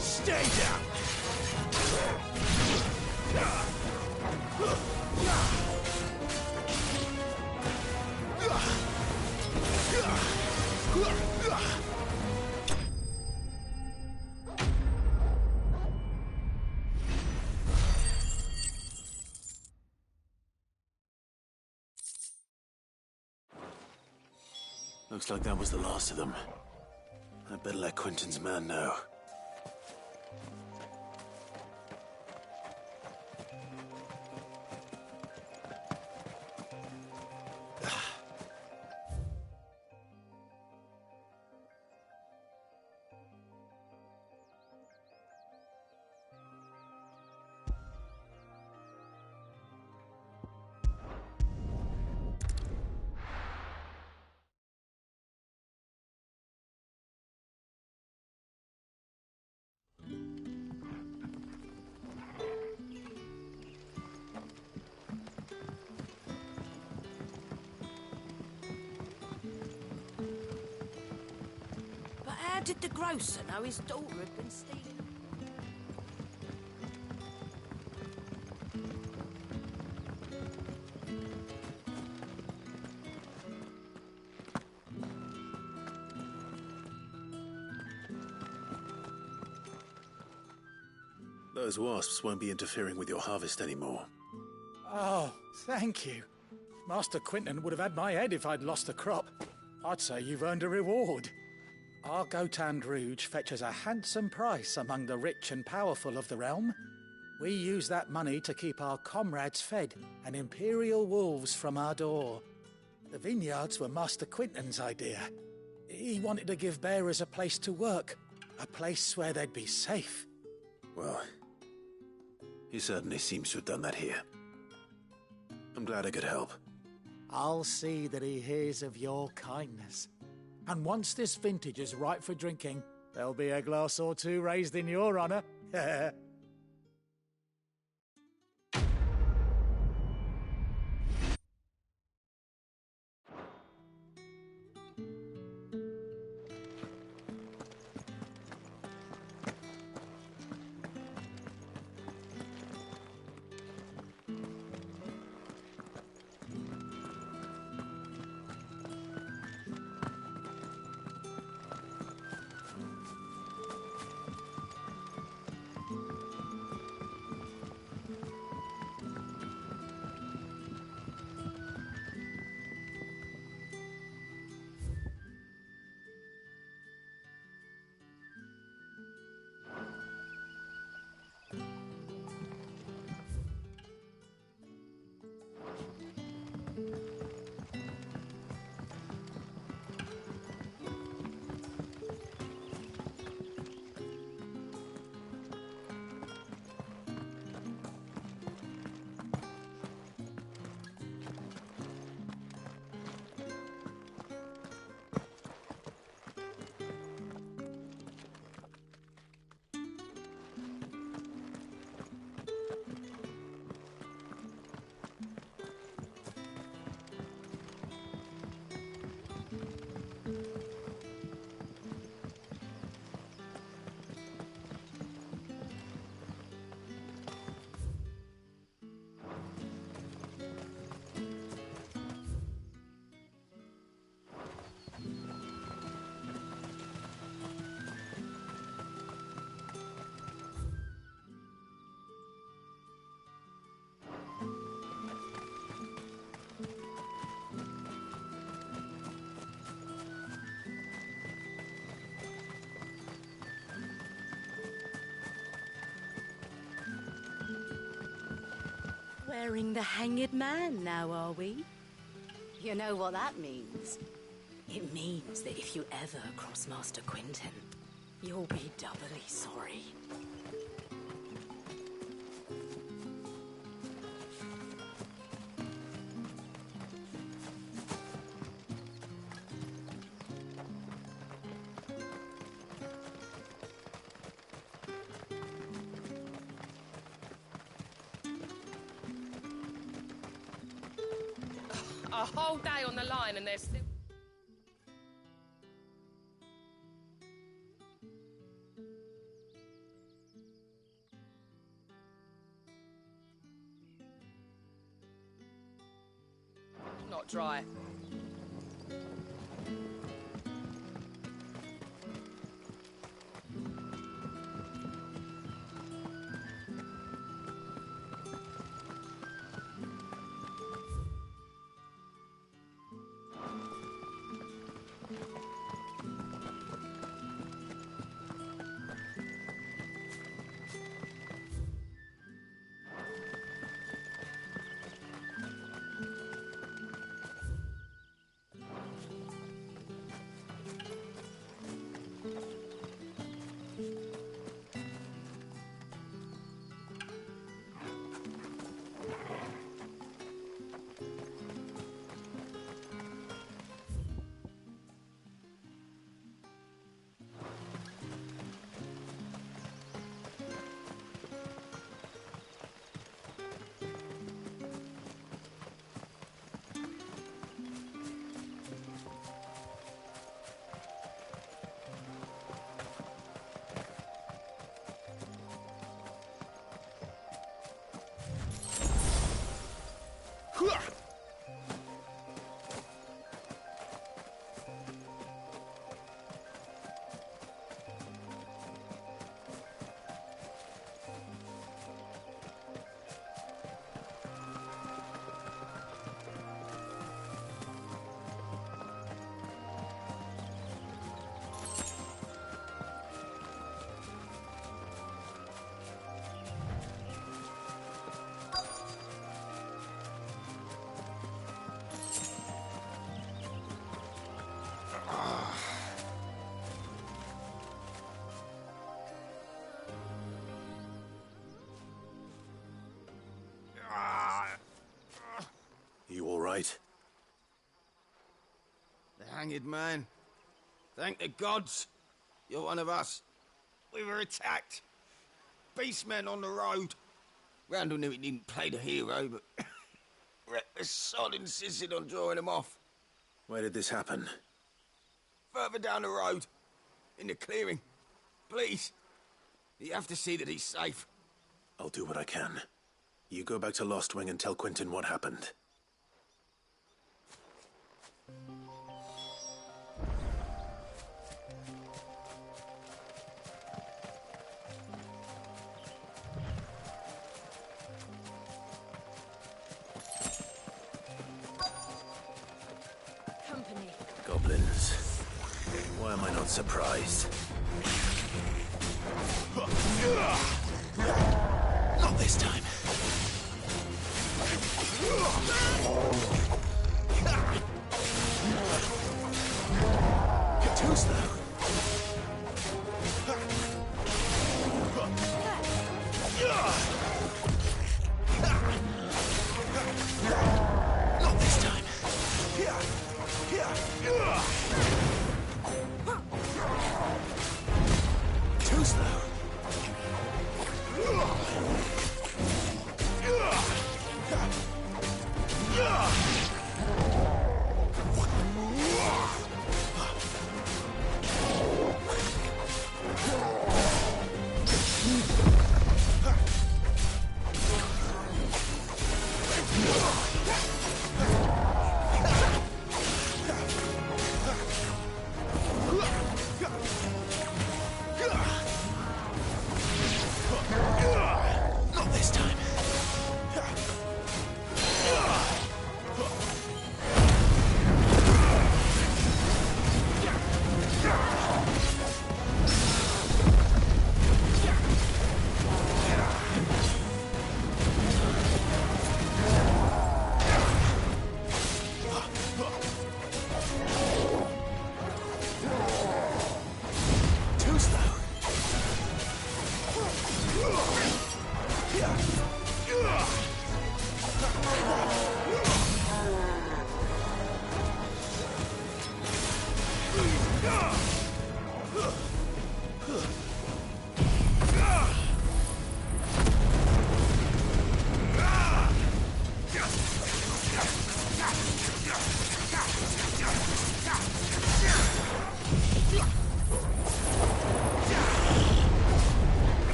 Stay down. Looks like that was the last of them. I'd better let Quentin's man know. How did the grocer know his daughter had been stealing? Those wasps won't be interfering with your harvest anymore. Oh, thank you. Master Quentin would have had my head if I'd lost the crop. I'd say you've earned a reward. Our Gotand Rouge fetches a handsome price among the rich and powerful of the realm. We use that money to keep our comrades fed and imperial wolves from our door. The vineyards were Master Quentin's idea. He wanted to give bearers a place to work, a place where they'd be safe. Well, he certainly seems to have done that here. I'm glad I could help. I'll see that he hears of your kindness. And once this vintage is ripe for drinking, there'll be a glass or two raised in your honour. Wearing the Hanged Man now, are we? You know what that means? It means that if you ever cross Master Quentin, you'll be doubly sorry. A whole day on the line and they're still... not dry. You all right? The Hanged Man. Thank the gods. You're one of us. We were attacked. Beastmen on the road. Randall knew he didn't play the hero, but the sod insisted on drawing him off. Where did this happen? Further down the road. In the clearing. Please. You have to see that he's safe. I'll do what I can. You go back to Lost Wing and tell Quentin what happened. Company. Goblins. Why am I not surprised? Not this time. You're too slow. Not this time. Too slow.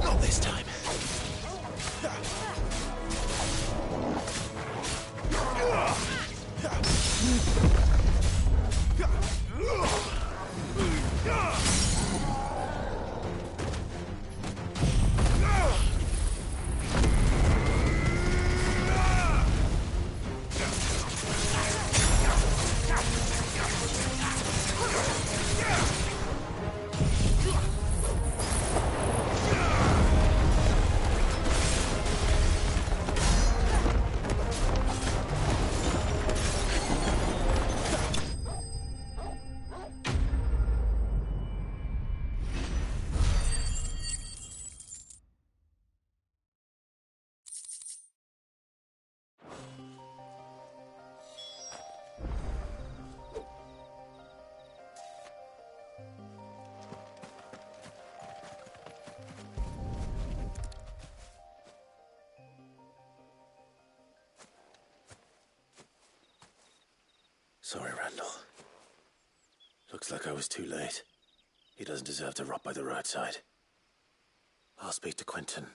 Not this time. Sorry, Randall. Looks like I was too late. He doesn't deserve to rot by the roadside. I'll speak to Quentin.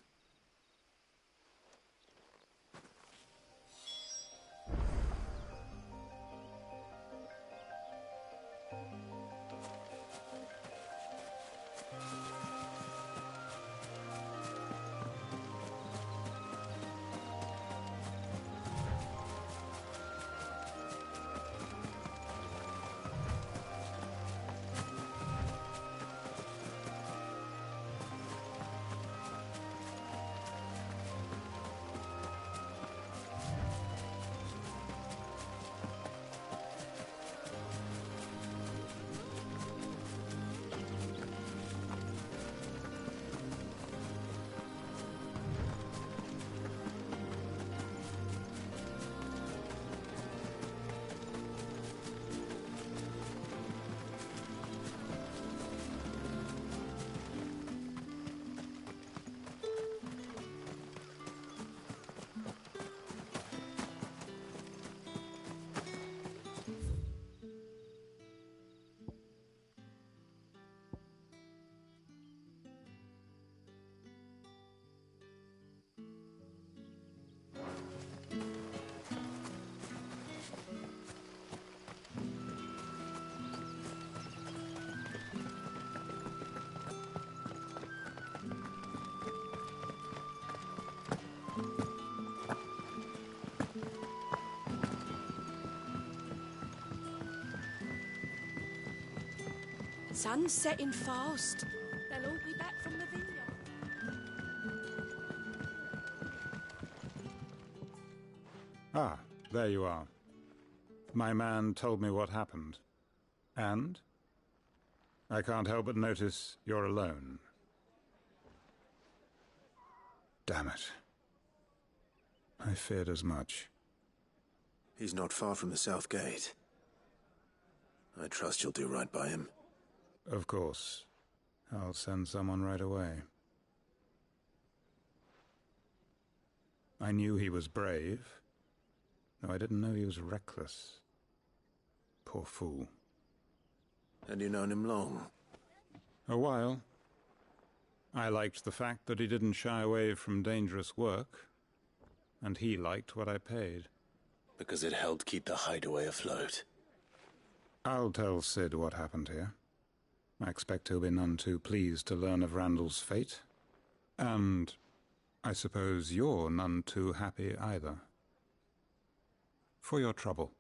Sun's setting fast. They'll all be back from the vineyard. Ah, there you are. My man told me what happened. And? I can't help but notice you're alone. Damn it. I feared as much. He's not far from the south gate. I trust you'll do right by him. Of course. I'll send someone right away. I knew he was brave, though I didn't know he was reckless. Poor fool. And you known him long? A while. I liked the fact that he didn't shy away from dangerous work, and he liked what I paid. Because it helped keep the hideaway afloat. I'll tell Sid what happened here. I expect he'll be none too pleased to learn of Randall's fate. And I suppose you're none too happy either. For your trouble.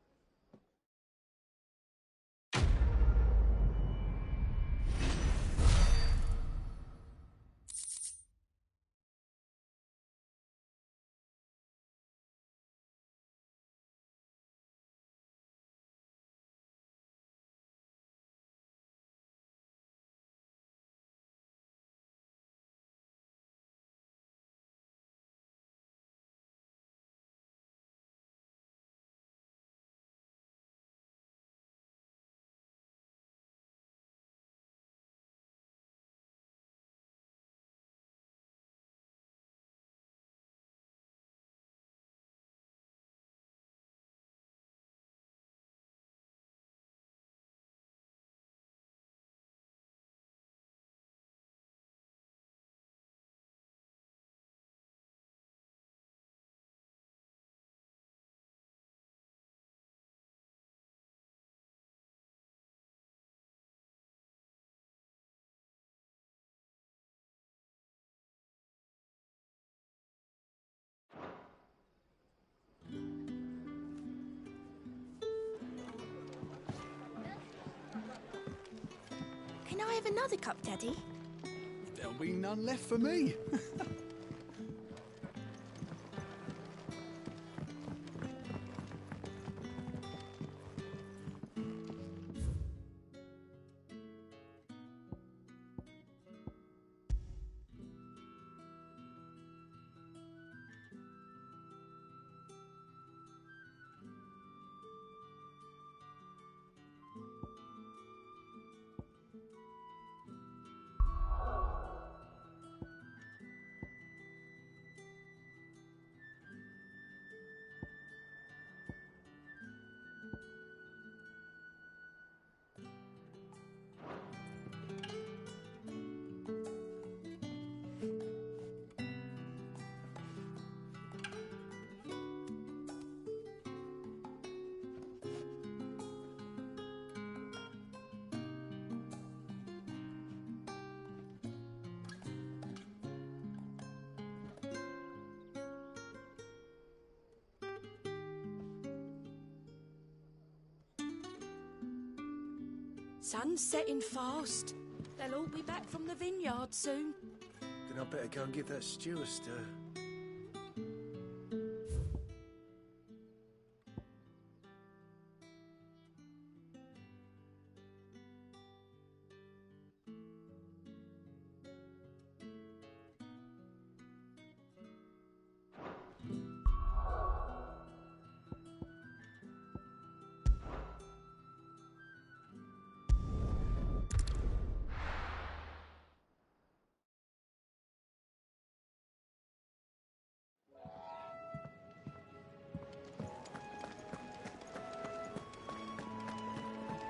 Can I have another cup, Daddy? There'll be none left for me. Sun's setting fast. They'll all be back from the vineyard soon. Then I better go and give that stew a stir.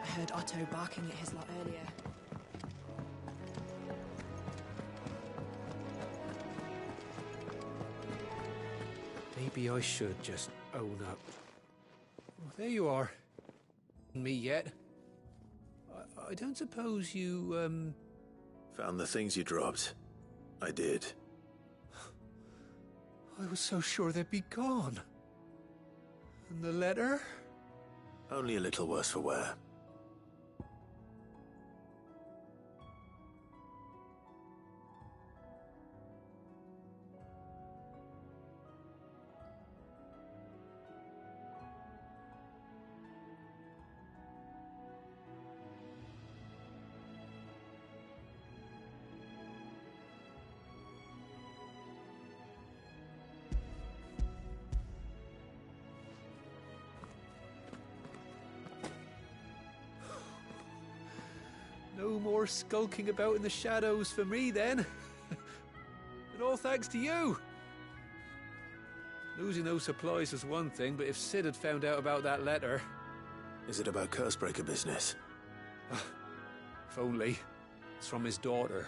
I heard Otto barking at his lot earlier. Maybe I should just own up. Well, there you are. Me yet? I don't suppose you, Found the things you dropped. I did. I was so sure they'd be gone. And the letter? Only a little worse for wear. No more skulking about in the shadows for me, then. And all thanks to you. Losing those supplies was one thing, but if Sid had found out about that letter... Is it about Cursebreaker business? If only. It's from his daughter.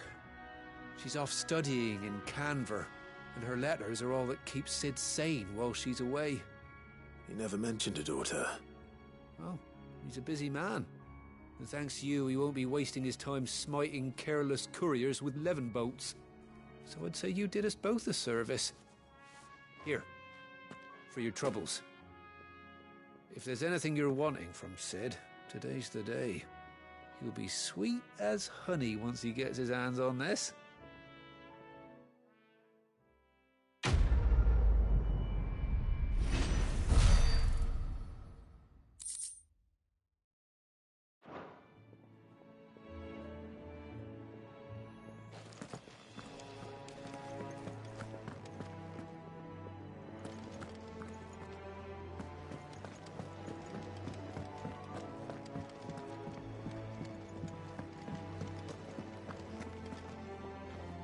She's off studying in Canver, and her letters are all that keeps Sid sane while she's away. He never mentioned a daughter. Well, he's a busy man. And thanks to you, he won't be wasting his time smiting careless couriers with levin boats. So I'd say you did us both a service. Here, for your troubles. If there's anything you're wanting from Sid, today's the day. He'll be sweet as honey once he gets his hands on this.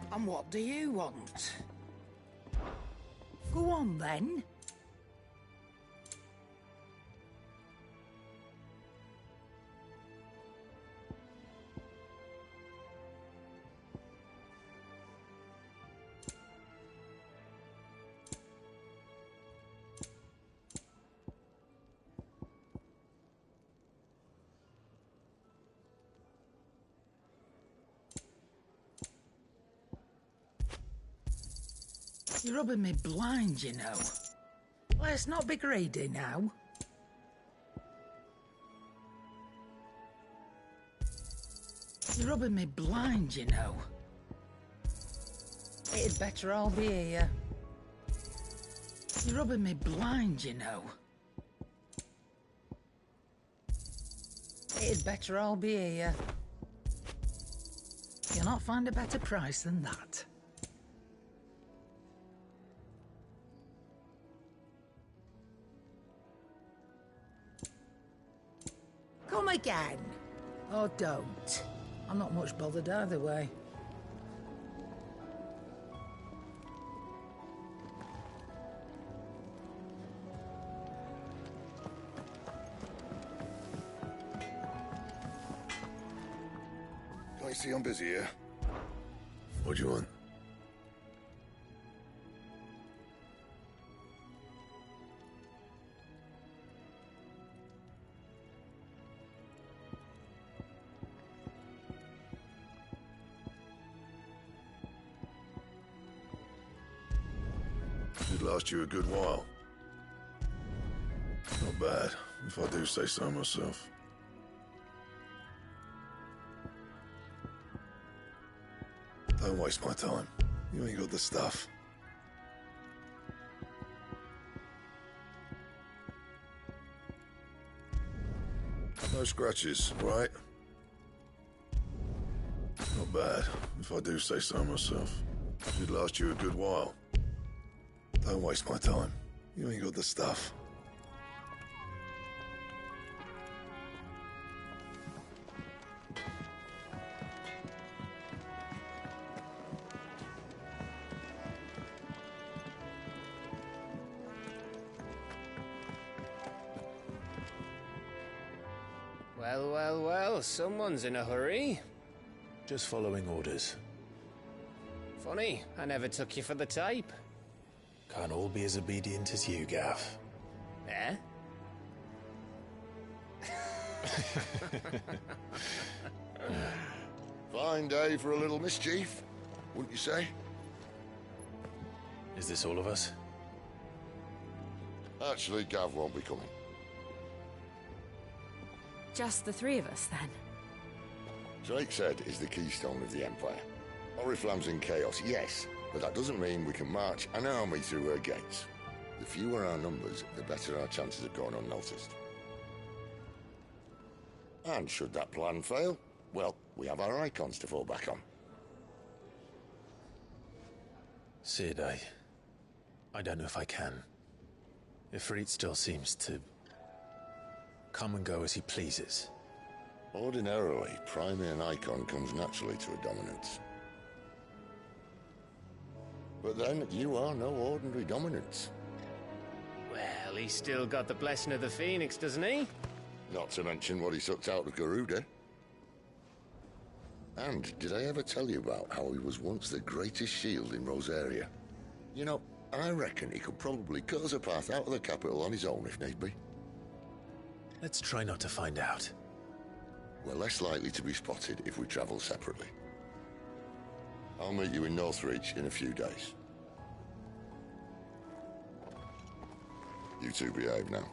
And what do you want? Go on, then. You're rubbing me blind, you know. Let's not be greedy now. You're rubbing me blind, you know. It'd better all be here. You're rubbing me blind, you know. It'd better all be here. You'll not find a better price than that. Come again. Or don't. I'm not much bothered either way. Can't you see I'm busy here? What do you want? Should last you a good while. Not bad, if I do say so myself. Don't waste my time. You ain't got the stuff. No scratches, right? Not bad, if I do say so myself. Should last you a good while. Don't waste my time. You ain't got the stuff. Well, well, well, someone's in a hurry. Just following orders. Funny, I never took you for the type. Can't all be as obedient as you, Gaff. Eh? Fine day for a little mischief, wouldn't you say? Is this all of us? Actually, Gav won't be coming. Just the three of us, then? Drake's Head is the keystone of the Empire. Oriflamme's in chaos, yes, but that doesn't mean we can march an army through her gates. The fewer our numbers, the better our chances of going unnoticed. And should that plan fail, well, we have our icons to fall back on. Sid, I don't know if I can. Ifrit still seems to come and go as he pleases. Ordinarily, priming an icon comes naturally to a dominance. But then, you are no ordinary dominance. Well, he's still got the blessing of the Phoenix, doesn't he? Not to mention what he sucked out of Garuda. And did I ever tell you about how he was once the greatest shield in Rosaria? You know, I reckon he could probably cut us a path out of the capital on his own if need be. Let's try not to find out. We're less likely to be spotted if we travel separately. I'll meet you in Northreach in a few days. You two behave now.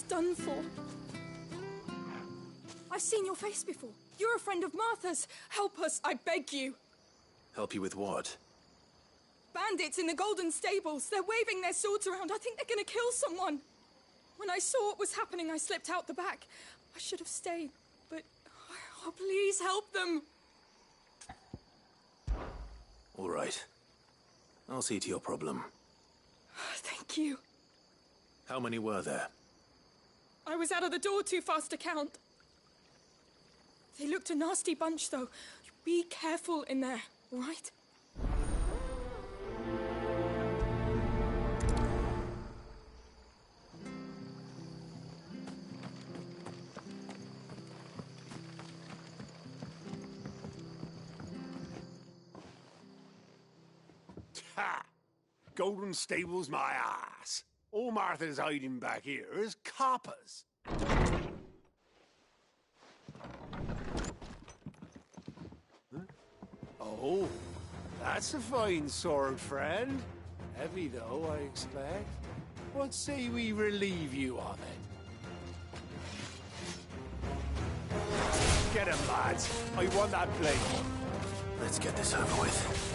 Done for. I've seen your face before. You're a friend of Martha's. Help us, I beg you. Help you with what? Bandits in the Golden Stables. They're waving their swords around. I think they're gonna kill someone. When I saw what was happening, I slipped out the back. I should have stayed, but... Oh, please help them. All right. I'll see to your problem. Thank you. How many were there? I was out of the door too fast to count. They looked a nasty bunch, though. Be careful in there, all right? Ha! Golden Stable's my ass. All Martha's hiding back here is coppers. Huh? Oh, that's a fine sword, friend. Heavy, though, I expect. What say we relieve you of it? Get him, lads. I want that blade. Let's get this over with.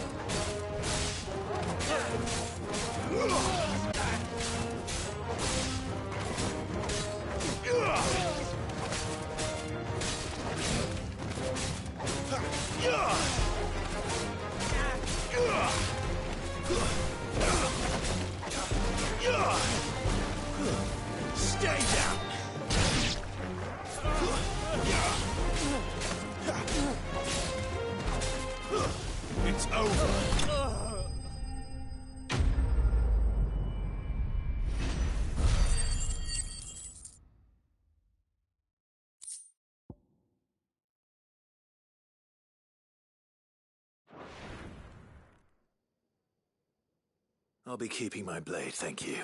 Stay down. It's over. I'll be keeping my blade, thank you.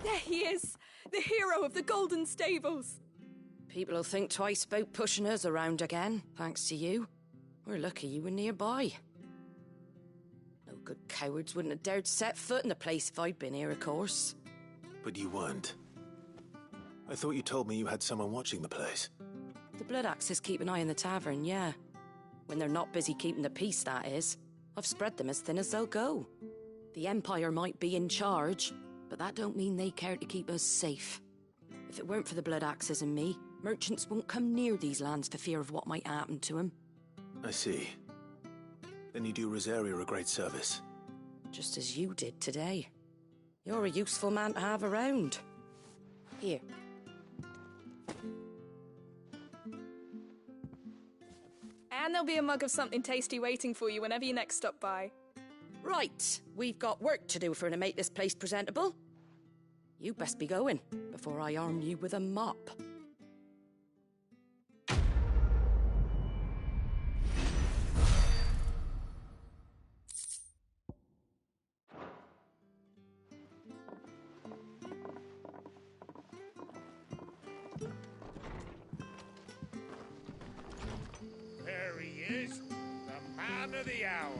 There he is, the hero of the Golden Stables. People will think twice about pushing us around again, thanks to you. We're lucky you were nearby. No good cowards wouldn't have dared set foot in the place if I'd been here, of course. But you weren't. I thought you told me you had someone watching the place. The Blood Axes keep an eye on the tavern, yeah. When they're not busy keeping the peace, that is. I've spread them as thin as they'll go. The Empire might be in charge, but that don't mean they care to keep us safe. If it weren't for the Blood Axes and me, merchants won't come near these lands for fear of what might happen to them. I see. Then you do Rosaria a great service. Just as you did today. You're a useful man to have around. Here. And there'll be a mug of something tasty waiting for you whenever you next stop by. Right, we've got work to do for to make this place presentable. You best be going, before I arm you with a mop. There he is, the man of the hour.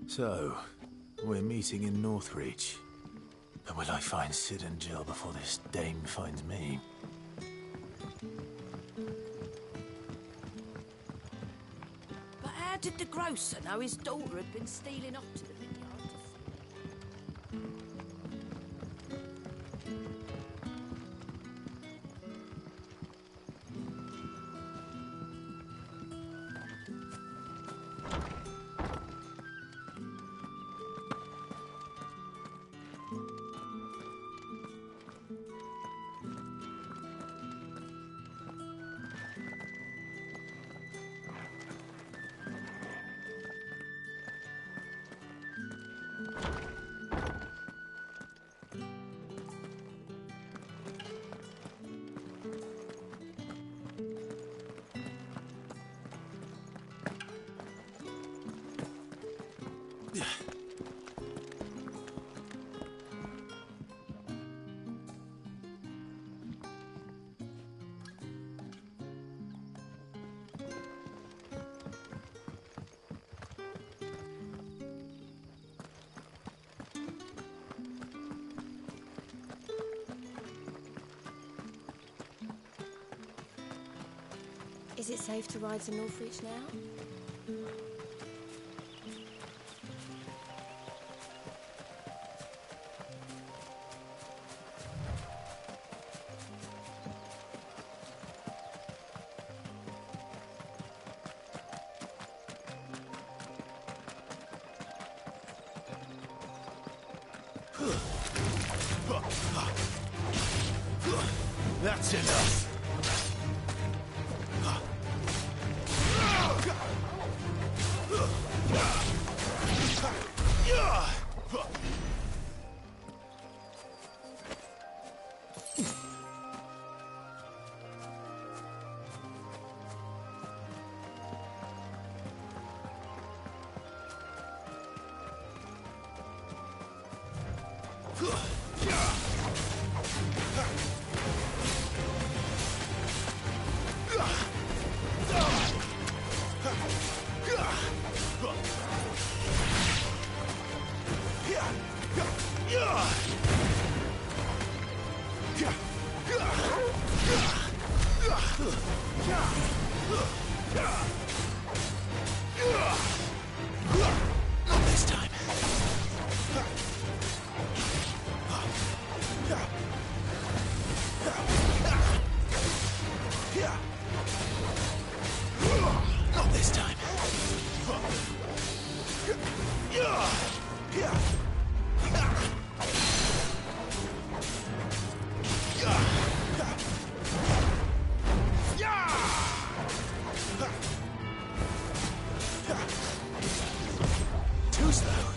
So, we're meeting in Northreach. But will I find Sid and Jill before this dame finds me? But how did the grocer know his daughter had been stealing off to the vineyard? Is it safe to ride to Northreach now? That's enough. Not this time. Not this time. Too slow.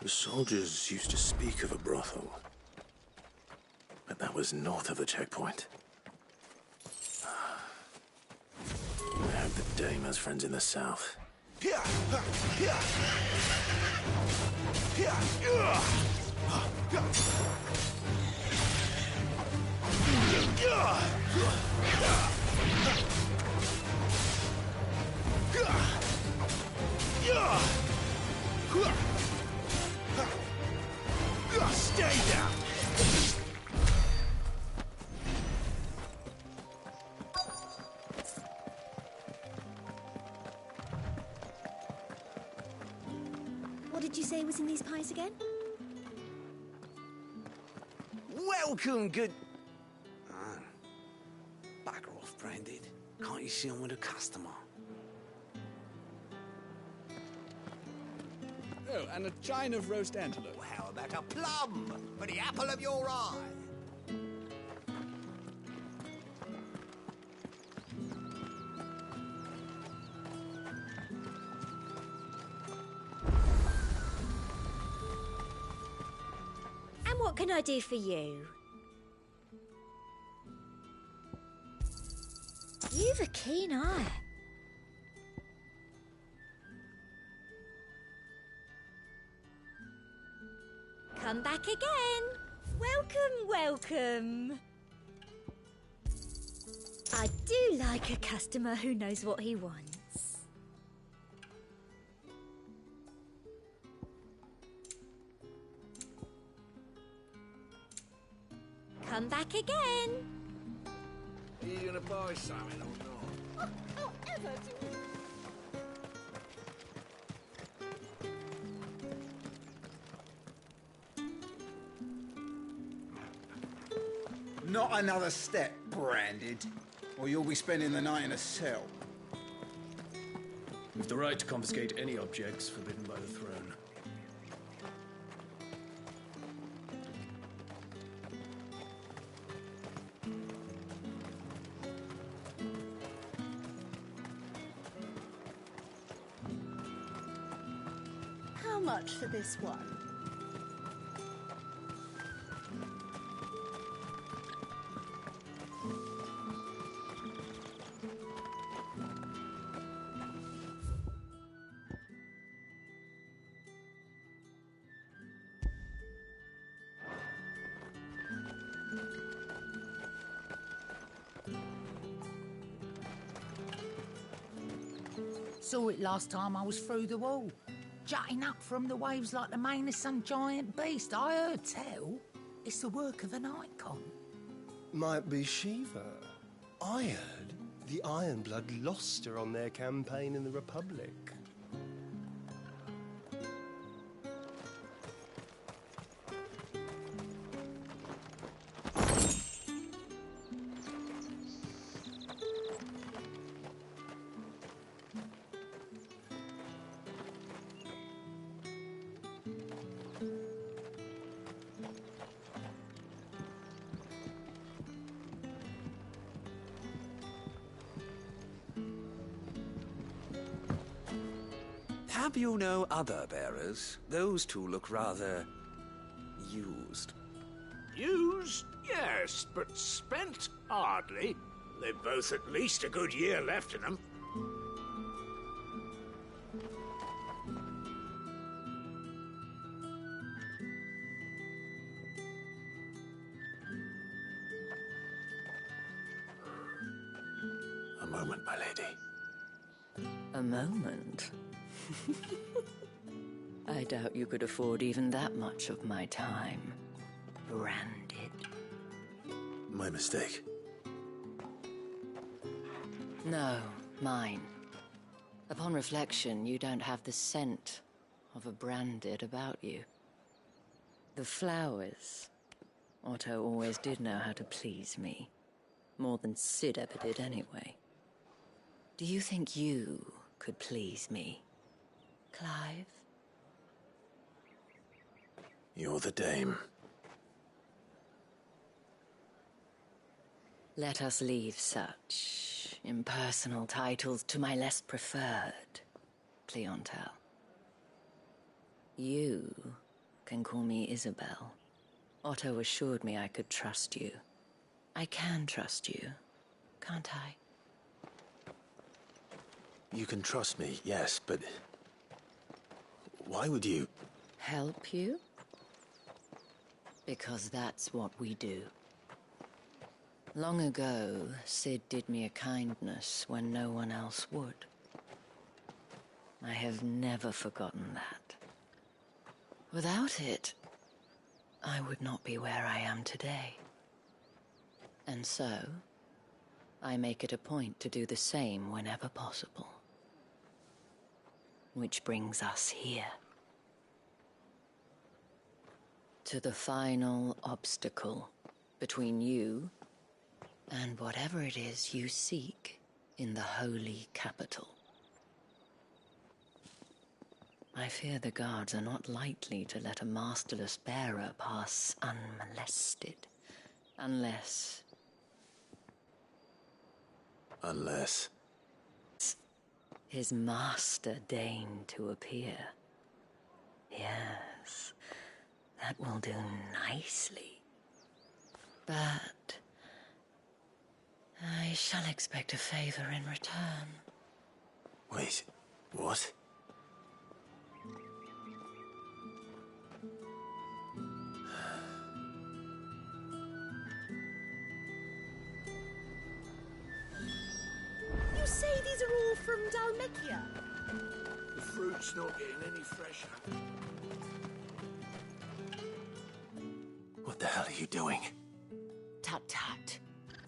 The soldiers used to speak of a brothel, but that was north of the checkpoint. I hope the dame has friends in the south. Stay down! What did you say was in these pies again? Welcome, good... Bugger off, Branded. Can't you see I'm with a customer? Oh, and a chine of roast antelope. Well, how about a plum for the apple of your eye? And what can I do for you? You've a keen eye. Come back again. Welcome, welcome. I do like a customer who knows what he wants. Come back again. Are you gonna buy something or not? Oh, ever do. Not another step, Branded, or you'll be spending the night in a cell. We've the right to confiscate any objects forbidden by the throne. How much for this one? Saw it last time I was through the wall. Jutting up from the waves like the mane of some giant beast. I heard tell it's the work of an icon. Might be Shiva. I heard the Ironblood lost her on their campaign in the Republic. Have you no other bearers? Those two look rather... used. Used? Yes, but spent? Hardly. They've both at least a good year left in them. A moment, my lady. A moment? I doubt you could afford even that much of my time. Branded. My mistake. No, mine. Upon reflection, you don't have the scent of a branded about you. The flowers. Otto always did know how to please me. More than Sid ever did anyway. Do you think you could please me, Clive? You're the dame. Let us leave such impersonal titles to my less preferred clientele. You can call me Isabel. Otto assured me I could trust you. I can trust you, can't I? You can trust me, yes, but... why would you... Help you? Because that's what we do. Long ago, Sid did me a kindness when no one else would. I have never forgotten that. Without it, I would not be where I am today. And so, I make it a point to do the same whenever possible. Which brings us here. To the final obstacle between you and whatever it is you seek in the holy capital. I fear the guards are not likely to let a masterless bearer pass unmolested, unless... Unless... his master deigned to appear. Yes, that will do nicely. But I shall expect a favor in return. Wait, what? You say these are all from Dalmekia? The fruit's not getting any fresher. What the hell are you doing? Tut-tut.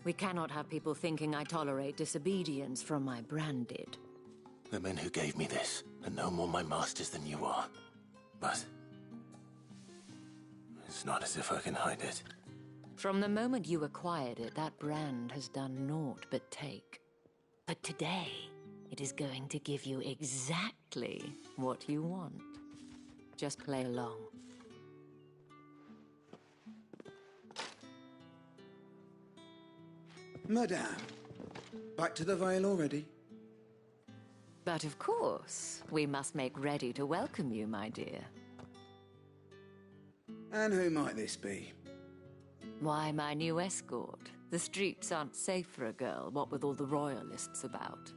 We cannot have people thinking I tolerate disobedience from my branded. The men who gave me this are no more my masters than you are. But... it's not as if I can hide it. From the moment you acquired it, that brand has done naught but take. But today, it is going to give you exactly what you want. Just play along. Madame, back to the Vale already? But of course, we must make ready to welcome you, my dear. And who might this be? Why, my new escort. The streets aren't safe for a girl, what with all the royalists about.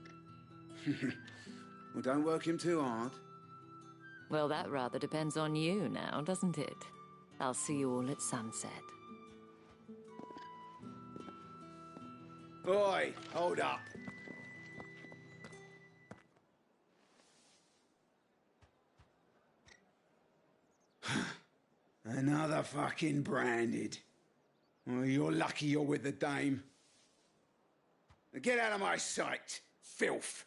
Well, don't work him too hard. Well, that rather depends on you now, doesn't it? I'll see you all at sunset. Oi, hold up. Another fucking branded. Well, you're lucky you're with the dame. Now get out of my sight, filth.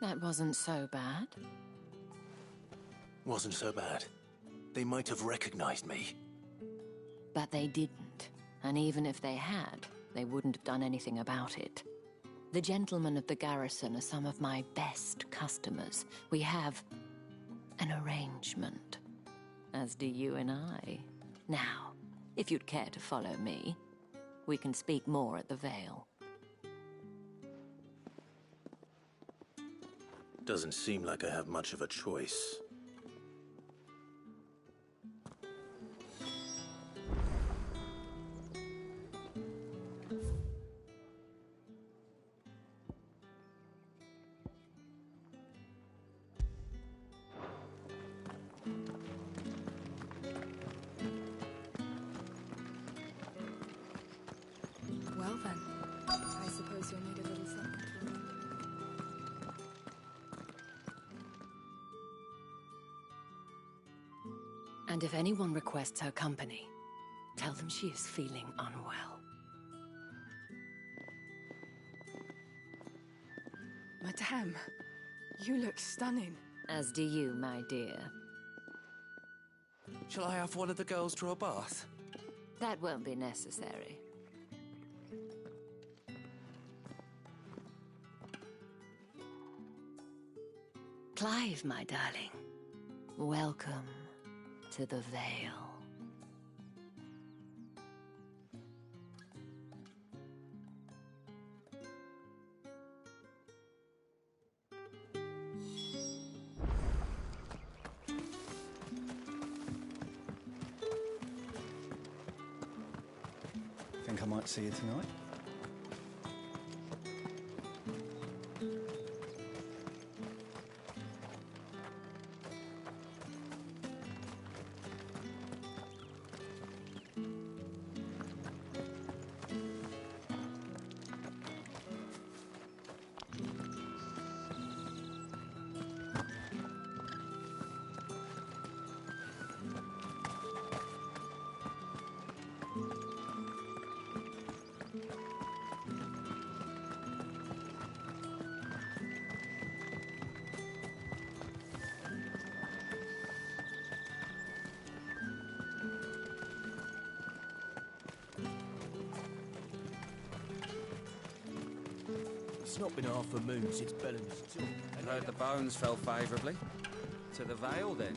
That wasn't so bad. Wasn't so bad. They might have recognized me. But they didn't. And even if they had, they wouldn't have done anything about it. The gentlemen of the garrison are some of my best customers. We have an arrangement. As do you and I. Now, if you'd care to follow me, we can speak more at the Vale. Doesn't seem like I have much of a choice. Well then, I suppose you'll need a little something to remember. And if anyone requests her company, tell them she is feeling unwell. Madame, you look stunning. As do you, my dear. Shall I have one of the girls draw a bath? That won't be necessary. Clive, my darling. Welcome to the Vale. Think I might see you tonight? It's not been half a moon since Bellamy's took. I heard the bones fell favourably. To the Vale, then.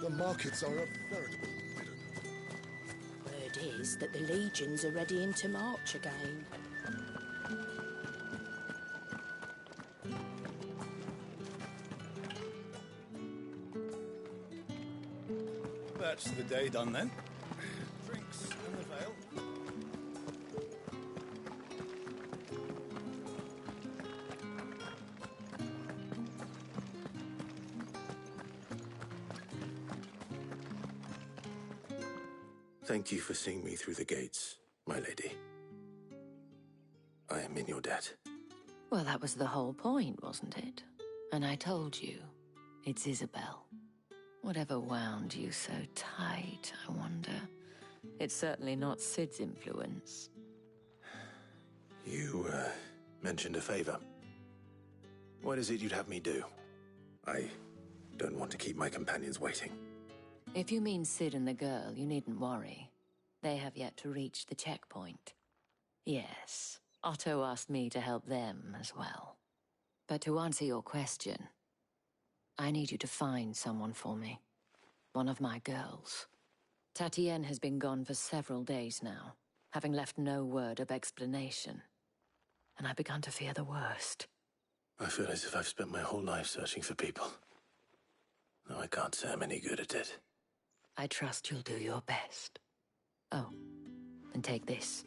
The markets are a veritable riddle. Word is that the legions are ready into march again. That's the day done then. Drinks in the Vale. Thank you for seeing me through the gates, my lady. I am in your debt. Well, that was the whole point, wasn't it? And I told you, it's Isabel. Whatever wound you so tight, I wonder. It's certainly not Sid's influence. You, mentioned a favor. What is it you'd have me do? I don't want to keep my companions waiting. If you mean Sid and the girl, you needn't worry. They have yet to reach the checkpoint. Yes, Otto asked me to help them as well. But to answer your question, I need you to find someone for me. One of my girls. Tatienne has been gone for several days now, having left no word of explanation. And I've begun to fear the worst. I feel as if I've spent my whole life searching for people. No, I can't say I'm any good at it. I trust you'll do your best. Oh, and take this.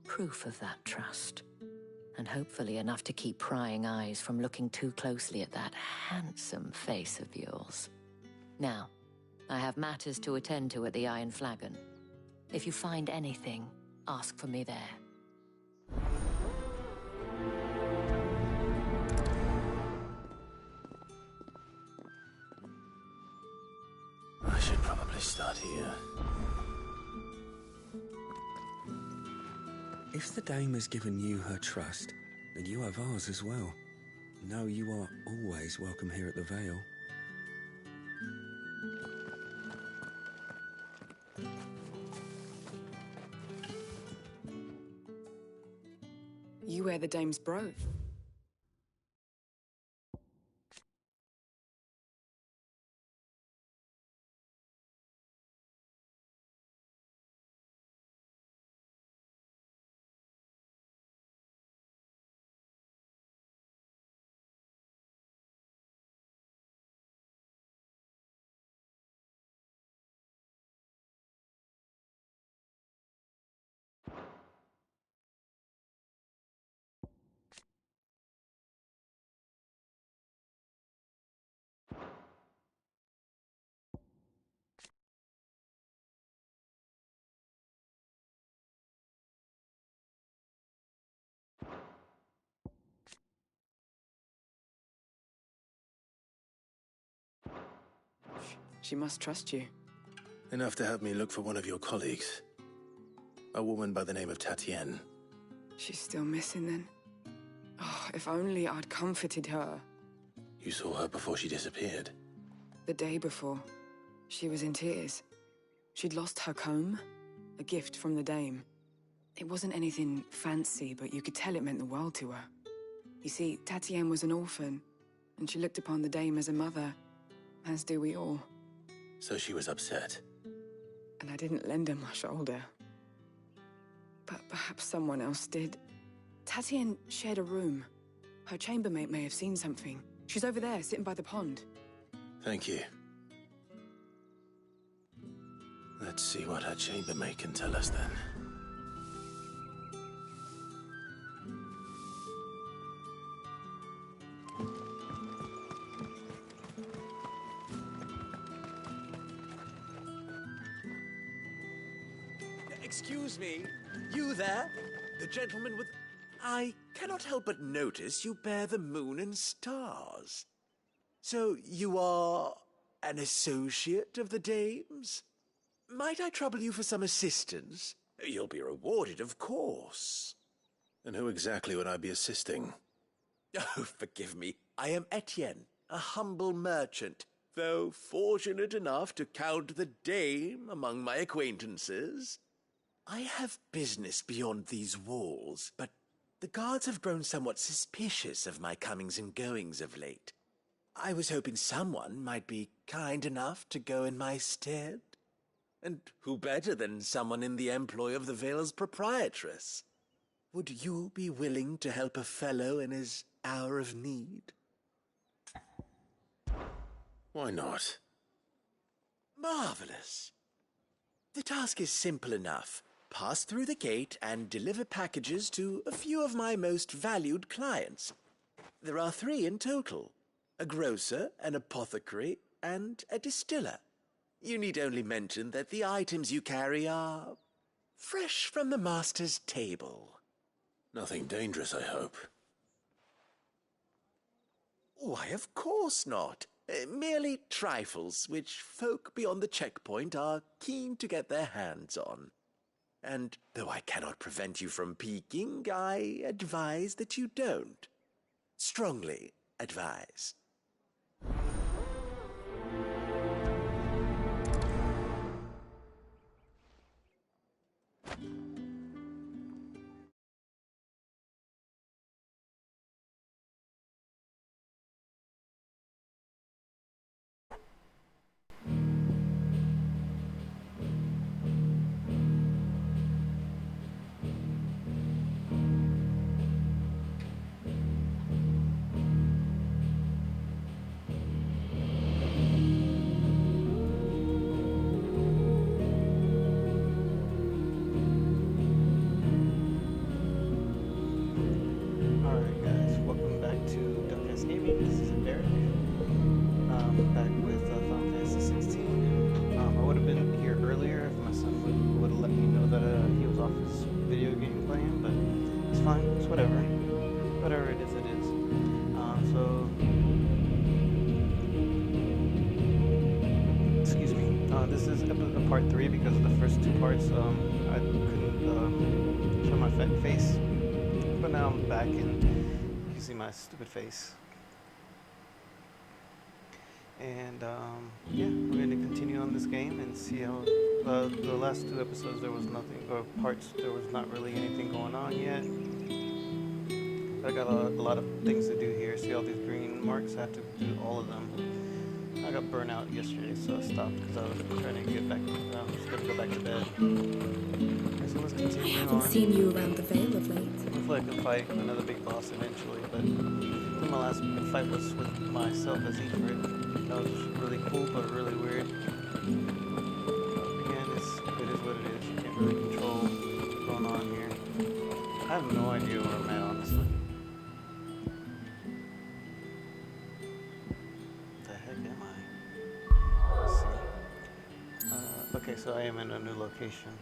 Proof of that trust. And hopefully enough to keep prying eyes from looking too closely at that handsome face of yours. Now, I have matters to attend to at the Iron Flagon. If you find anything, ask for me there. I should probably start here. If the dame has given you her trust, then you have ours as well. Know you are always welcome here at the Vale. You wear the dame's brooch. She must trust you. Enough to have me look for one of your colleagues. A woman by the name of Tatienne. She's still missing then. Oh, if only I'd comforted her. You saw her before she disappeared. The day before, she was in tears. She'd lost her comb, a gift from the dame. It wasn't anything fancy, but you could tell it meant the world to her. You see, Tatienne was an orphan, and she looked upon the dame as a mother, as do we all. So she was upset. And I didn't lend her my shoulder. But perhaps someone else did. Tatienne shared a room. Her chambermaid may have seen something. She's over there, sitting by the pond. Thank you. Let's see what her chambermaid can tell us then. Excuse me, you there? The gentleman with... I cannot help but notice you bear the moon and stars. So you are an associate of the dame's? Might I trouble you for some assistance? You'll be rewarded, of course. And who exactly would I be assisting? Oh, forgive me. I am Etienne, a humble merchant, though fortunate enough to count the dame among my acquaintances. I have business beyond these walls, but the guards have grown somewhat suspicious of my comings and goings of late. I was hoping someone might be kind enough to go in my stead. And who better than someone in the employ of the Vale's proprietress? Would you be willing to help a fellow in his hour of need? Why not? Marvelous. The task is simple enough. Pass through the gate and deliver packages to a few of my most valued clients. There are 3 in total. A grocer, an apothecary, and a distiller. You need only mention that the items you carry are fresh from the master's table. Nothing dangerous, I hope. Why, of course not. Merely trifles which folk beyond the checkpoint are keen to get their hands on. And though I cannot prevent you from peeking, I advise that you don't. Strongly advise. Alright guys, welcome back to DelCast Gaming. This is Eric. Back with Final Fantasy 16. I would have been here earlier if my son would have let me know that he was off his video game playing, but it's fine, it's whatever. Whatever it is, it is. Excuse me. This is part 3 because of the first 2 parts. I couldn't show my face. But now I'm back and you can see my stupid face. And yeah, we're going to continue on this game and see how the last 2 episodes there was nothing, or parts there was not really anything going on yet. But I got a lot of things to do here. See all these green marks? I have to do all of them. I got burnt out yesterday, so I stopped because I was trying to get back. I was going to go back to bed. Okay, so let's continue I haven't seen you around the Vale of late. Hopefully I can fight another big boss eventually, but I think my last fight was with myself as Ifrit. That was really cool, but really weird. Again, it is what it is. You can't really control what's going on here. I have no idea where I'm at, honestly. What the heck am I? Let's see. Okay, so I am in a new location.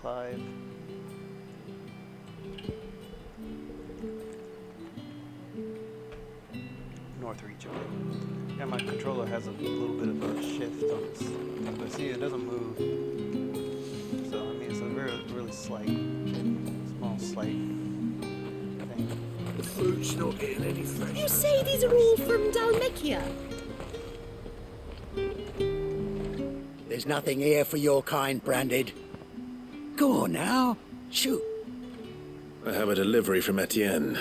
Clive. Northreach, okay. Yeah, my controller has a little bit of a shift on its thing, but see, it doesn't move. So, I mean, it's a really slight, small, slight thing. The food's not getting any fresher. You say these are all from Dalmekia? There's nothing here for your kind, Branded. Go on now, shoot. I have a delivery from Etienne.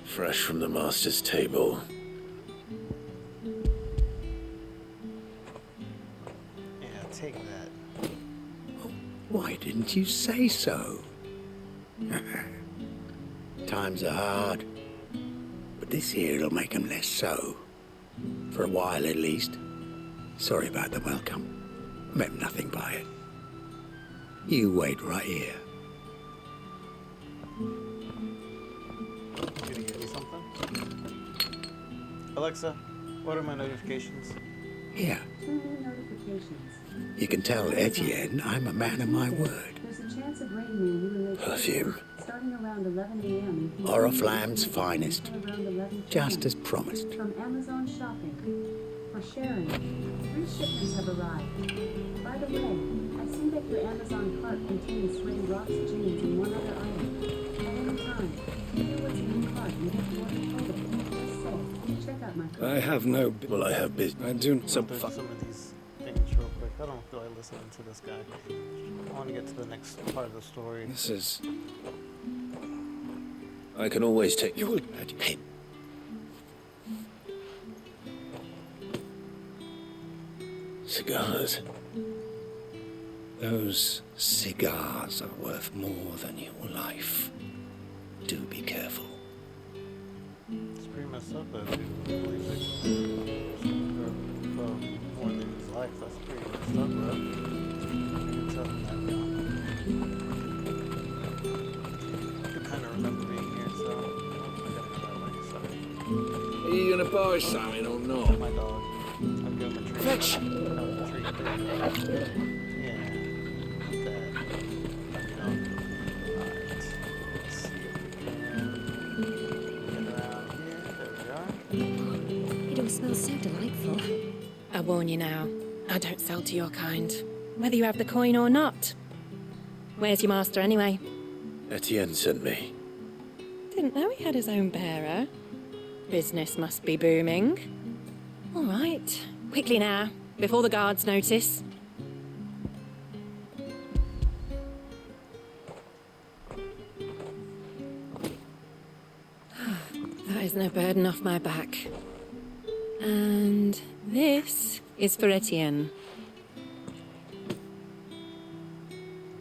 Fresh from the master's table. Yeah, take that. Why didn't you say so? Times are hard, but this here'll make 'em less so. For a while at least. Sorry about the welcome. Meant nothing by it. You wait right here. Alexa, what are my notifications? Here. You can tell Etienne I'm a man of my word. There's a chance of rain near you. Perfume. Starting around 11 a.m. Oriflamme's finest. Just as promised. From Amazon Shopping. For sharing. 3 shipments have arrived. By the way, I see that your Amazon cart contains sweaty rocks, jeans, and 1 other item. At any time, hear what's in the cart and get more total. Check out my cart. I have no... Well, I have business. I do... Some of these things real quick. I don't feel like listening to this guy. I want to get to the next part of the story. This is... I can always take... You will... Hey. Cigars. Those cigars are worth more than your life. Do be careful. It's pretty messed up that people believe that more than his life. That's pretty messed up, bro. I can tell him that now. I can kind of remember being here, so I gotta go that way. Sorry. Are you gonna buy something or not? My dog. I'm giving him a treat. Fetch! Yeah. That. You know. Alright. Let's see if we can get around here. There we are. You don't smells so delightful. I warn you now, I don't sell to your kind, whether you have the coin or not. Where's your master anyway? Etienne sent me. Didn't know he had his own bearer. Business must be booming. All right, quickly now, before the guards notice. That is no burden off my back. And this is for Etienne.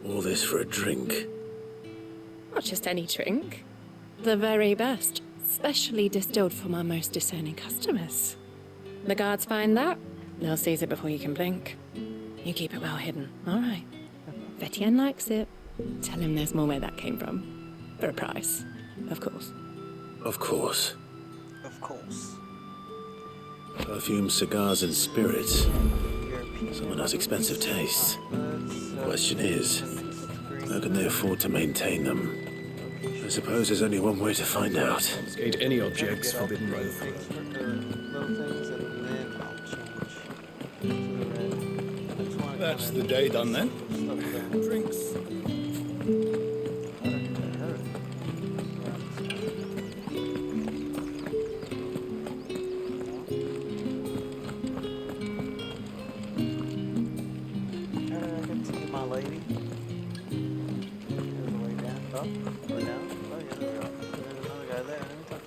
All this for a drink. Not just any drink. The very best, specially distilled for my most discerning customers. The guards find that, they'll seize it before you can blink. You keep it well hidden, all right? If Etienne likes it, tell him there's more where that came from. For a price, of course. Of course. Of course. Perfume, cigars, and spirits. Someone has expensive tastes. Question is, how can they afford to maintain them? I suppose there's only one way to find out. Gate any objects forbidden by the flow. That's the day done then. Drinks.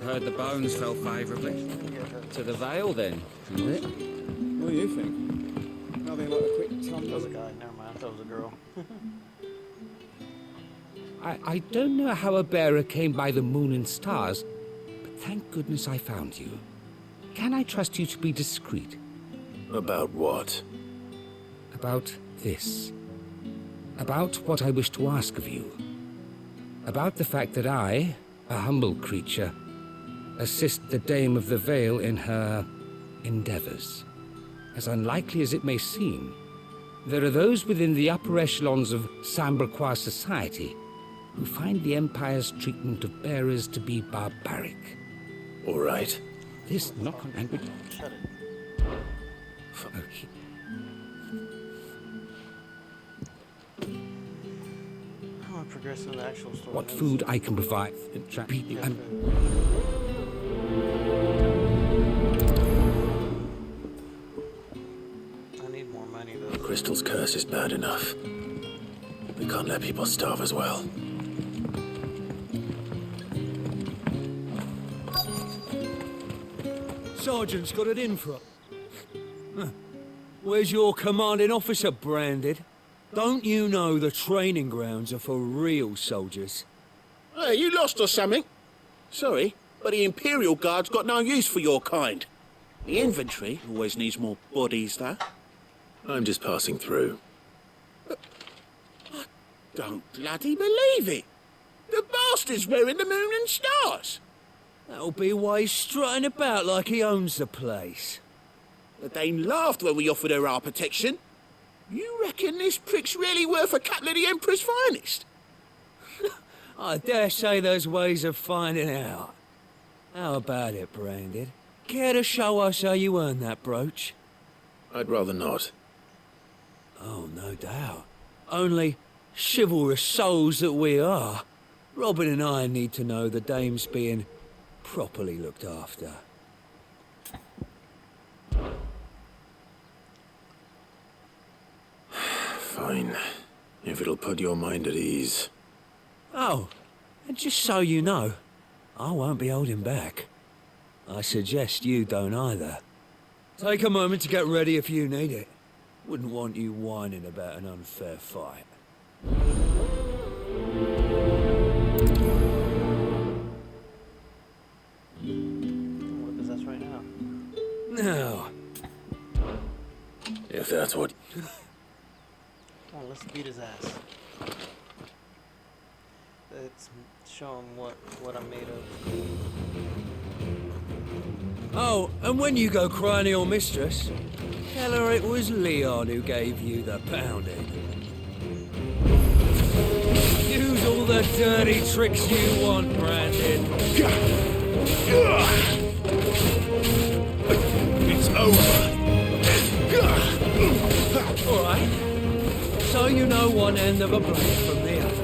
Heard the bones fell favourably. To the Vale, then, is it? What do you think? Nothing like a quick tumble. That was a guy. Never mind. I thought it was a girl. I don't know how a bearer came by the moon and stars, but thank goodness I found you. Can I trust you to be discreet? About what? About this. About what I wish to ask of you. About the fact that I, a humble creature, assist the Dame of the Vale in her endeavors. As unlikely as it may seem, there are those within the upper echelons of Samberquois society who find the Empire's treatment of bearers to be barbaric. All right. This knock on language. Shut it. I want to progress in the actual story. What food I can provide. I need more money though. Crystal's curse is bad enough. We can't let people starve as well. Sergeant's got it in for us. Huh. Where's your commanding officer, Branded? Don't you know the training grounds are for real soldiers? Hey, you lost or something? Sorry, but the Imperial Guard's got no use for your kind. The infantry always needs more bodies, though. I'm just passing through. I don't bloody believe it. The bastard's wearing the moon and stars. That'll be why he's strutting about like he owns the place. The Dane laughed when we offered her our protection. You reckon this prick's really worth a couple of the Emperor's finest? I dare say there's ways of finding out. How about it, Branded? Care to show us how you earned that brooch? I'd rather not. Oh, no doubt. Only, chivalrous souls that we are, Robin and I need to know the dame's being properly looked after. Fine. If it'll put your mind at ease. Oh, and just so you know, I won't be holding back. I suggest you don't either. Take a moment to get ready if you need it. Wouldn't want you whining about an unfair fight. What is that right now? Now. If that's what... Come on, let's beat his ass. Let's show him what I'm made of. Oh, and when you go crying to your mistress, tell her it was Leon who gave you the pounding. Use all the dirty tricks you want, Brandon. one end of a blade from the other.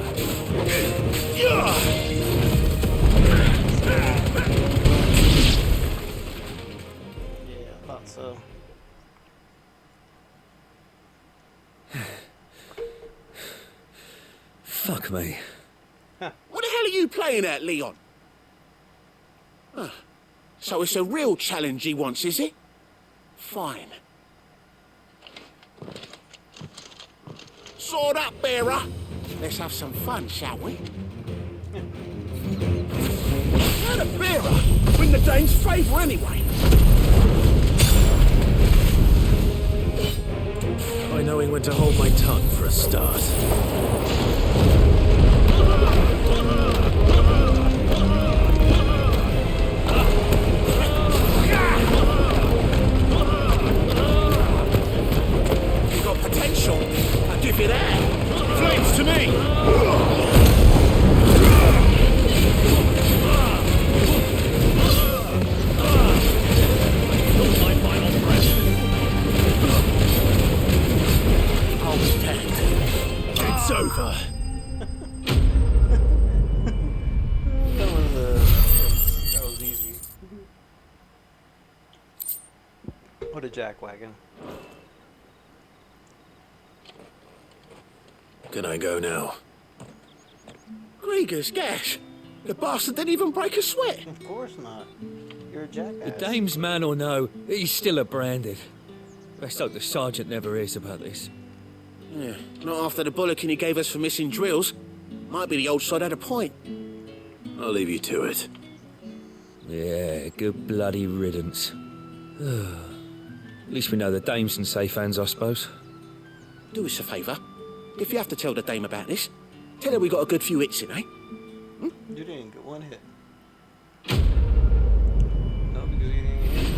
Yeah, I thought so. Fuck me. What the hell are you playing at, Leon? So it's a real challenge he wants, is it? Fine. Sword up, bearer. Let's have some fun, shall we? How the bearer win the Dane's favour anyway? By knowing when to hold my tongue for a start. You got potential. I'll give you that. Flames to me! My final breath. I'll stand. It's over. That was easy. What a jackwagon. Can I go now? Grieger's gash. The bastard didn't even break a sweat. Of course not. You're a jackass. The dame's man or no, he's still a branded. Best hope the sergeant never hears about this. Yeah, not after the bollocking he gave us for missing drills. Might be the old sod had a point. I'll leave you to it. Yeah, good bloody riddance. At least we know the dame's in safe hands, I suppose. Do us a favour. If you have to tell the dame about this, tell her we got a good few hits in, eh? You didn't get one hit. No, because you didn't get hit,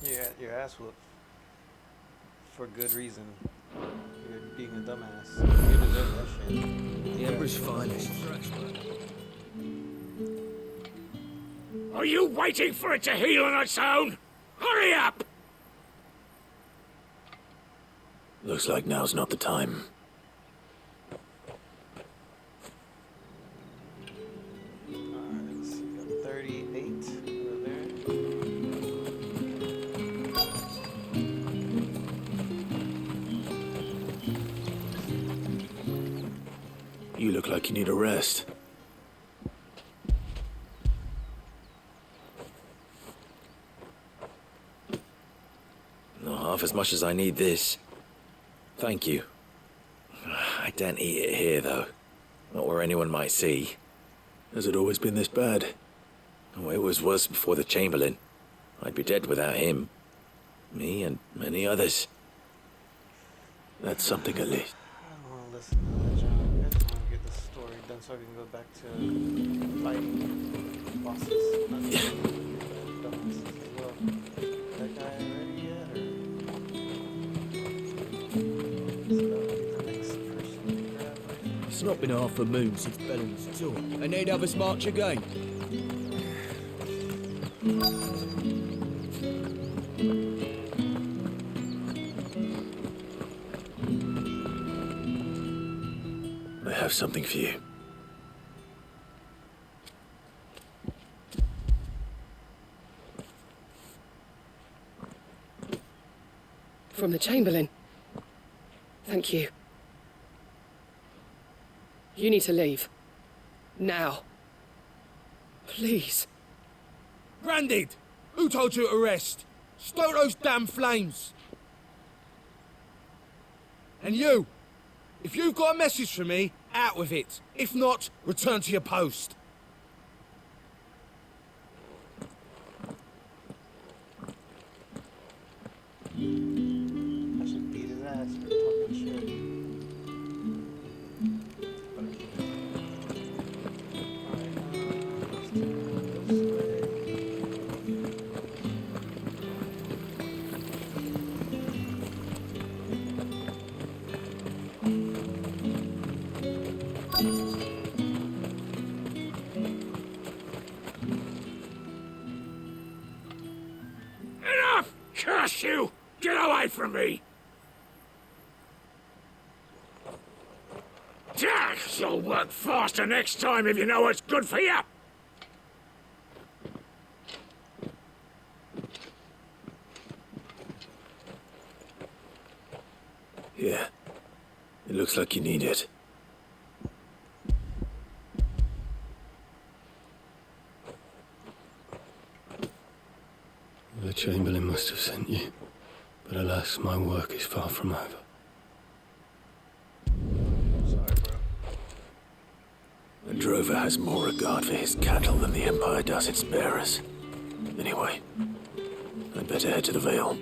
bro. Yeah, your ass whooped. For good reason. You're being a dumbass. You deserve that shit. The Emperor's finest. Are you waiting for it to heal on its own? Hurry up! Looks like now's not the time. Alright, let's see. Got 38 over there. You look like you need a rest. Not half as much as I need this. Thank you. I don't eat it here, though. Not where anyone might see. Has it always been this bad? Oh, it was worse before the Chamberlain. I'd be dead without him. Me and many others. That's something at least. I don't want to listen to that, John. I just want to get this story done so I can go back to fighting bosses. Not dumbasses as well. That guy ready yet? It's not been half a moon since Bellen's tour. They need to have us march again. I have something for you. From the Chamberlain. Thank you. You need to leave. Now. Please. Branded! Who told you to rest? Stoke those damn flames! And you! If you've got a message for me, out with it. If not, return to your post. I should beat his ass for talking shit. Enough! Curse you! Get away from me! So work faster next time if you know what's good for you! Yeah. It looks like you need it. The Chamberlain must have sent you, but alas, my work is far from over. A drover has more regard for his cattle than the Empire does its bearers. Anyway, I'd better head to the Vale.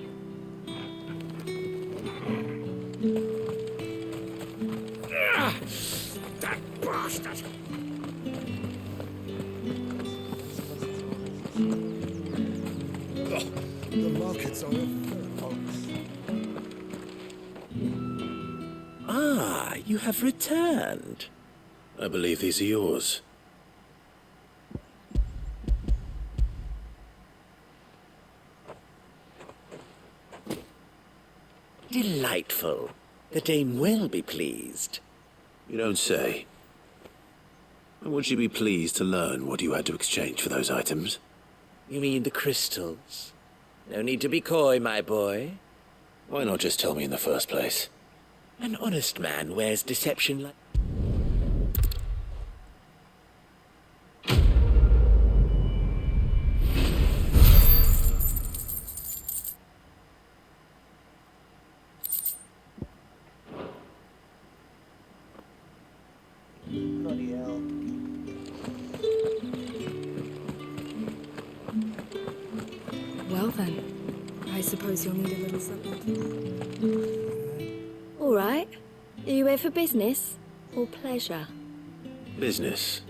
That bastard! The markets are Ah, you have returned. I believe these are yours. Delightful. The dame will be pleased. You don't say. And would she be pleased to learn what you had to exchange for those items? You mean the crystals? No need to be coy, my boy. Why not just tell me in the first place? An honest man wears deception like... Bloody hell. Well then, I suppose you'll need a little something. All right. Are you here for business or pleasure? Business,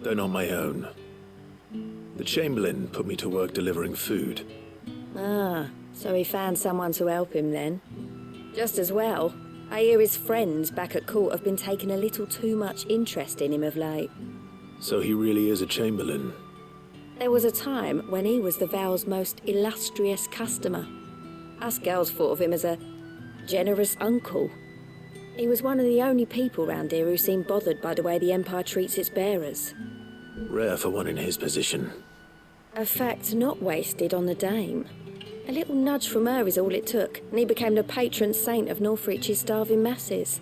though not my own. The Chamberlain put me to work delivering food. Ah, so he found someone to help him then. Just as well. I hear his friends back at court have been taking a little too much interest in him of late. So he really is a Chamberlain. There was a time when he was the Vale's most illustrious customer. Us girls thought of him as a generous uncle. He was one of the only people round here who seemed bothered by the way the Empire treats its bearers. Rare for one in his position. A fact not wasted on the dame. A little nudge from her is all it took, and he became the patron saint of Northreach's starving masses.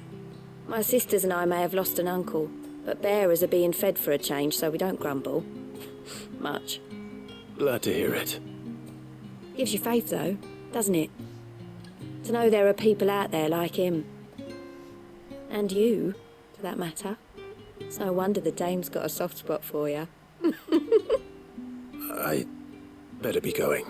My sisters and I may have lost an uncle, but bearers are being fed for a change, so we don't grumble. Much. Glad to hear it. Gives you faith, though, doesn't it? To know there are people out there like him. And you, for that matter. It's no wonder the dame's got a soft spot for you. I better be going.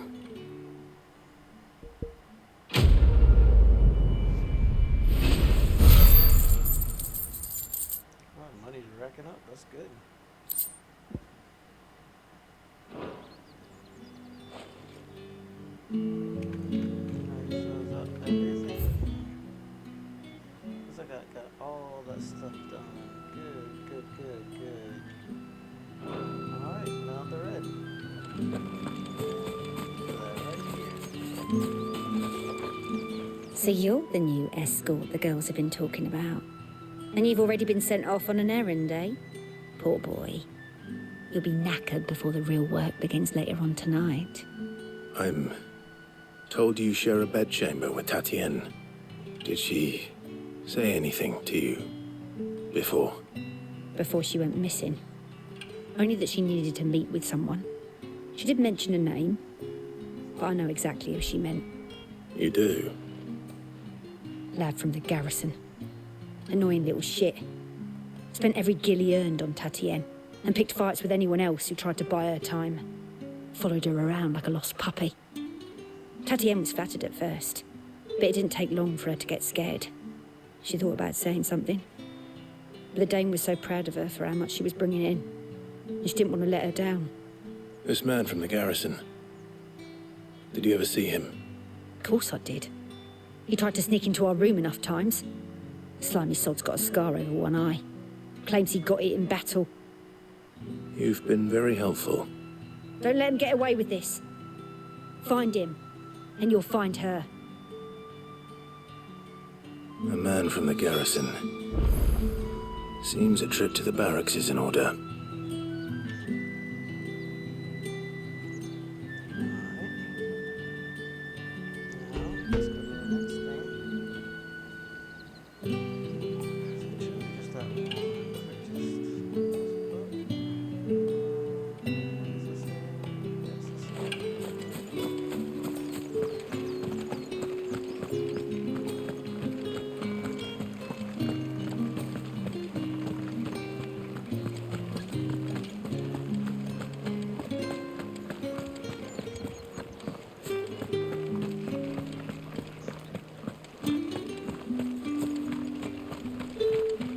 Money's racking up. That's good. Shows up everything. Looks like I got all that stuff done. Good. Alright, now they're ready. So you're the new escort the girls have been talking about. And you've already been sent off on an errand, eh? Poor boy. You'll be knackered before the real work begins later on tonight. I'm told you share a bedchamber with Tatienne. Did she say anything to you before? Before she went missing. Only that she needed to meet with someone. She did mention a name, but I know exactly who she meant. You do? Lad from the garrison. Annoying little shit. Spent every guil he earned on Tatienne, and picked fights with anyone else who tried to buy her time. Followed her around like a lost puppy. Tatienne was flattered at first, but it didn't take long for her to get scared. She thought about saying something. But the dame was so proud of her for how much she was bringing in, and she didn't want to let her down. This man from the garrison. Did you ever see him? Of course I did. He tried to sneak into our room enough times. Slimy sod's got a scar over one eye. Claims he got it in battle. You've been very helpful. Don't let him get away with this. Find him, and you'll find her. A man from the garrison. Seems a trip to the barracks is in order.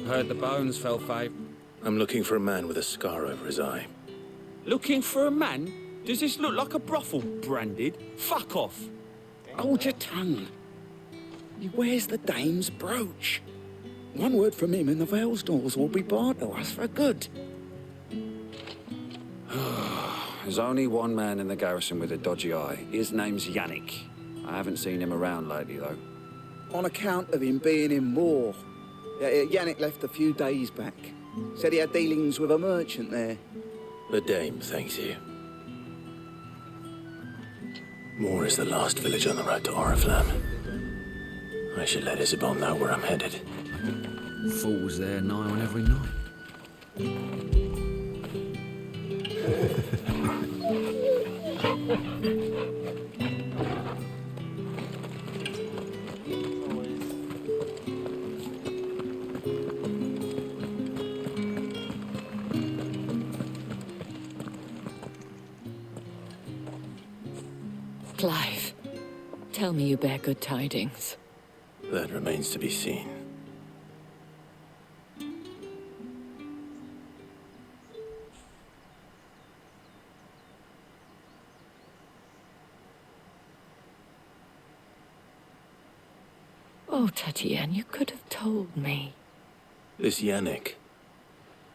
Heard the bones fell five. I'm looking for a man with a scar over his eye. Looking for a man? Does this look like a brothel, Branded? Fuck off. Hold your tongue. He wears the dame's brooch. One word from him and the Vale's doors will be barred to us for good. There's only one man in the garrison with a dodgy eye. His name's Yannick. I haven't seen him around lately, though. On account of him being in war. Yannick left a few days back. Said he had dealings with a merchant there. The dame thanks you. Moor is the last village on the road to Oriflamme. I should let Isabel know where I'm headed. Fools there nigh on every night. Clive, tell me you bear good tidings. That remains to be seen. Oh, Tatienne, you could have told me. This Yannick.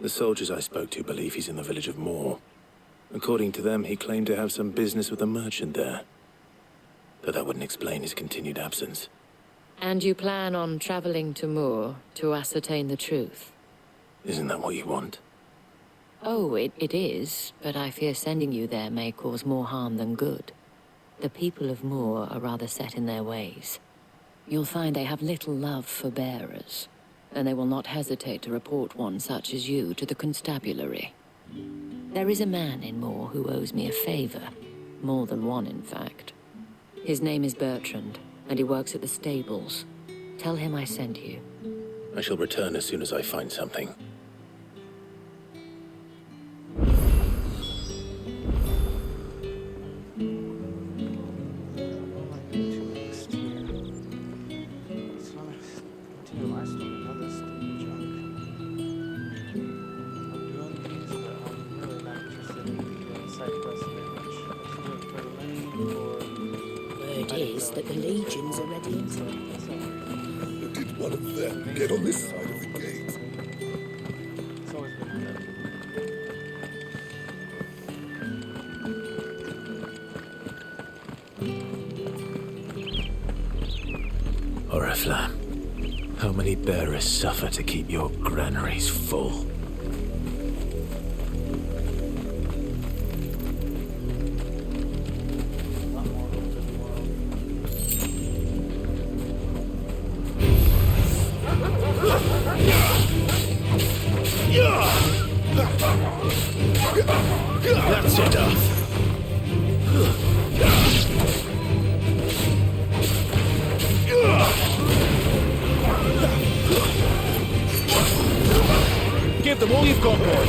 The soldiers I spoke to believe he's in the village of Moor. According to them, he claimed to have some business with a merchant there. Though that wouldn't explain his continued absence. And you plan on traveling to Moor to ascertain the truth? Isn't that what you want? Oh, it is, but I fear sending you there may cause more harm than good. The people of Moor are rather set in their ways. You'll find they have little love for bearers, and they will not hesitate to report one such as you to the constabulary. There is a man in Moor who owes me a favor. More than one, in fact. His name is Bertrand, and he works at the stables. Tell him I sent you. I shall return as soon as I find something. That the legions are ready into Did one of them get on this side of the gate? It's always been like that. Oriflamme, how many bearers suffer to keep your granaries full? That's enough. Give them all you've got, boy.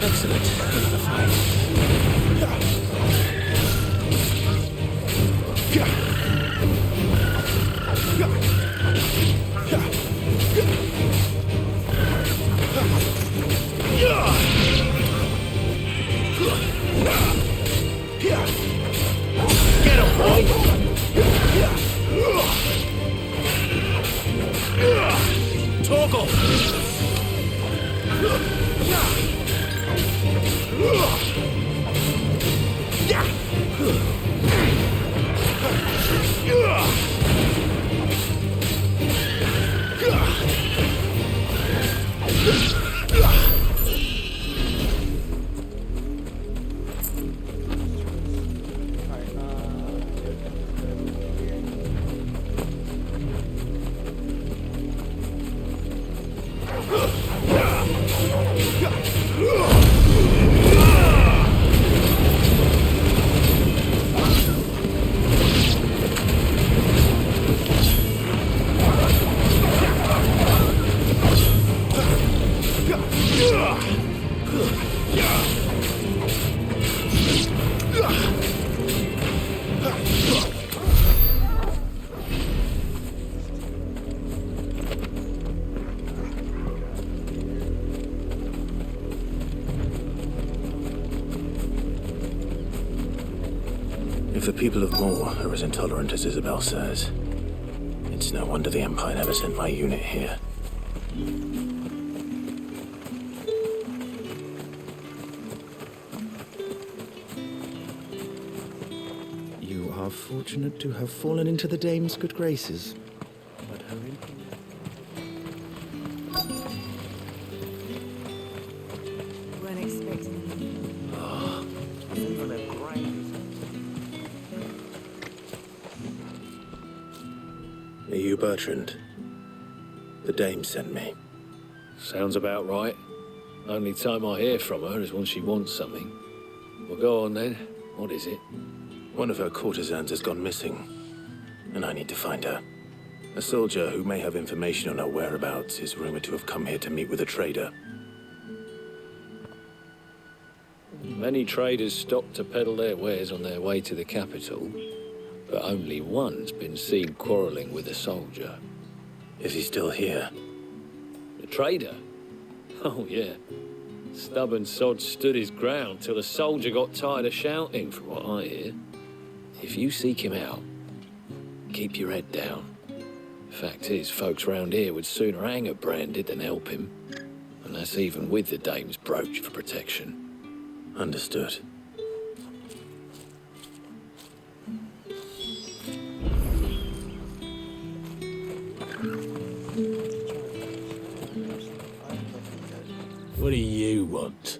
Excellent. Another fight. Get him, boy! Torgal! If the people of Moor are as intolerant as Isabel says, it's no wonder the Empire never sent my unit here. You are fortunate to have fallen into the Dame's good graces. But her Weren't expecting Even a grave. Are you Bertrand? The Dame sent me. Sounds about right. Only time I hear from her is when she wants something. Well, go on then. What is it? One of her courtesans has gone missing, and I need to find her. A soldier who may have information on her whereabouts is rumored to have come here to meet with a trader. Many traders stop to peddle their wares on their way to the capital, but only one's been seen quarrelling with a soldier. Is he still here? The trader? Oh, yeah. Stubborn sod stood his ground till the soldier got tired of shouting, from what I hear. If you seek him out, keep your head down. Fact is, folks round here would sooner hang a branded than help him. And that's even with the Dame's brooch for protection. Understood. What do you want?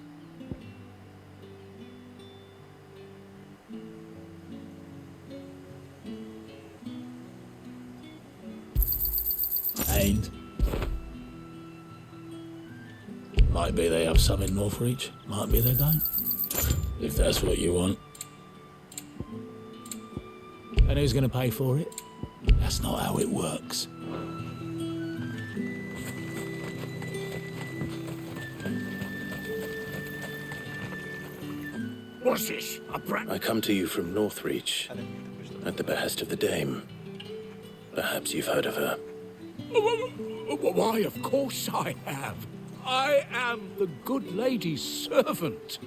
Ain't. Might be they have some in Northreach, might be they don't. If that's what you want. And who's gonna pay for it? That's not how it works. What's this? A brand? I come to you from Northreach, at the behest of the Dame. Perhaps you've heard of her. Why, of course I have. I am the good lady's servant.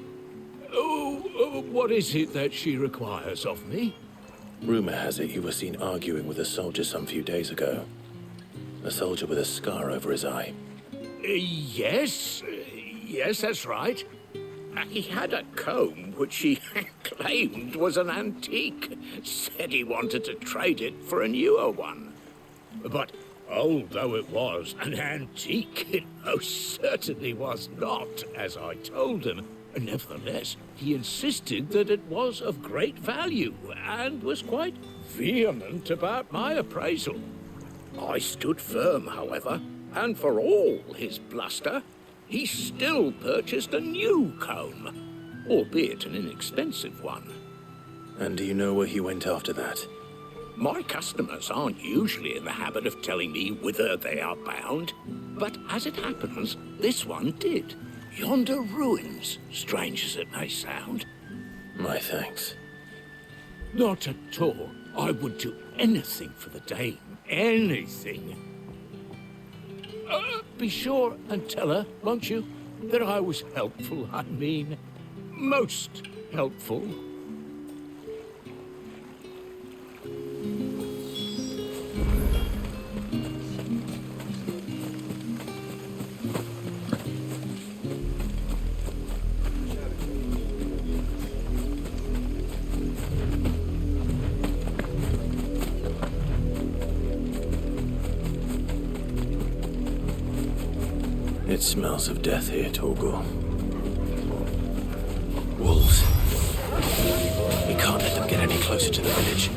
Oh, what is it that she requires of me? Rumor has it you were seen arguing with a soldier some few days ago. A soldier with a scar over his eye. Yes, that's right. He had a comb which he claimed was an antique. Said he wanted to trade it for a newer one. But although it was an antique, it most certainly was not, as I told him. Nevertheless, he insisted that it was of great value and was quite vehement about my appraisal. I stood firm, however, and for all his bluster, he still purchased a new comb, albeit an inexpensive one. And do you know where he went after that? My customers aren't usually in the habit of telling me whither they are bound, but as it happens, this one did. Yonder ruins, strange as it may sound. My thanks. Not at all. I would do anything for the Dame. Anything. Be sure and tell her, won't you, that I was helpful. I mean, most helpful. It smells of death here, Torgor. Wolves. We can't let them get any closer to the village.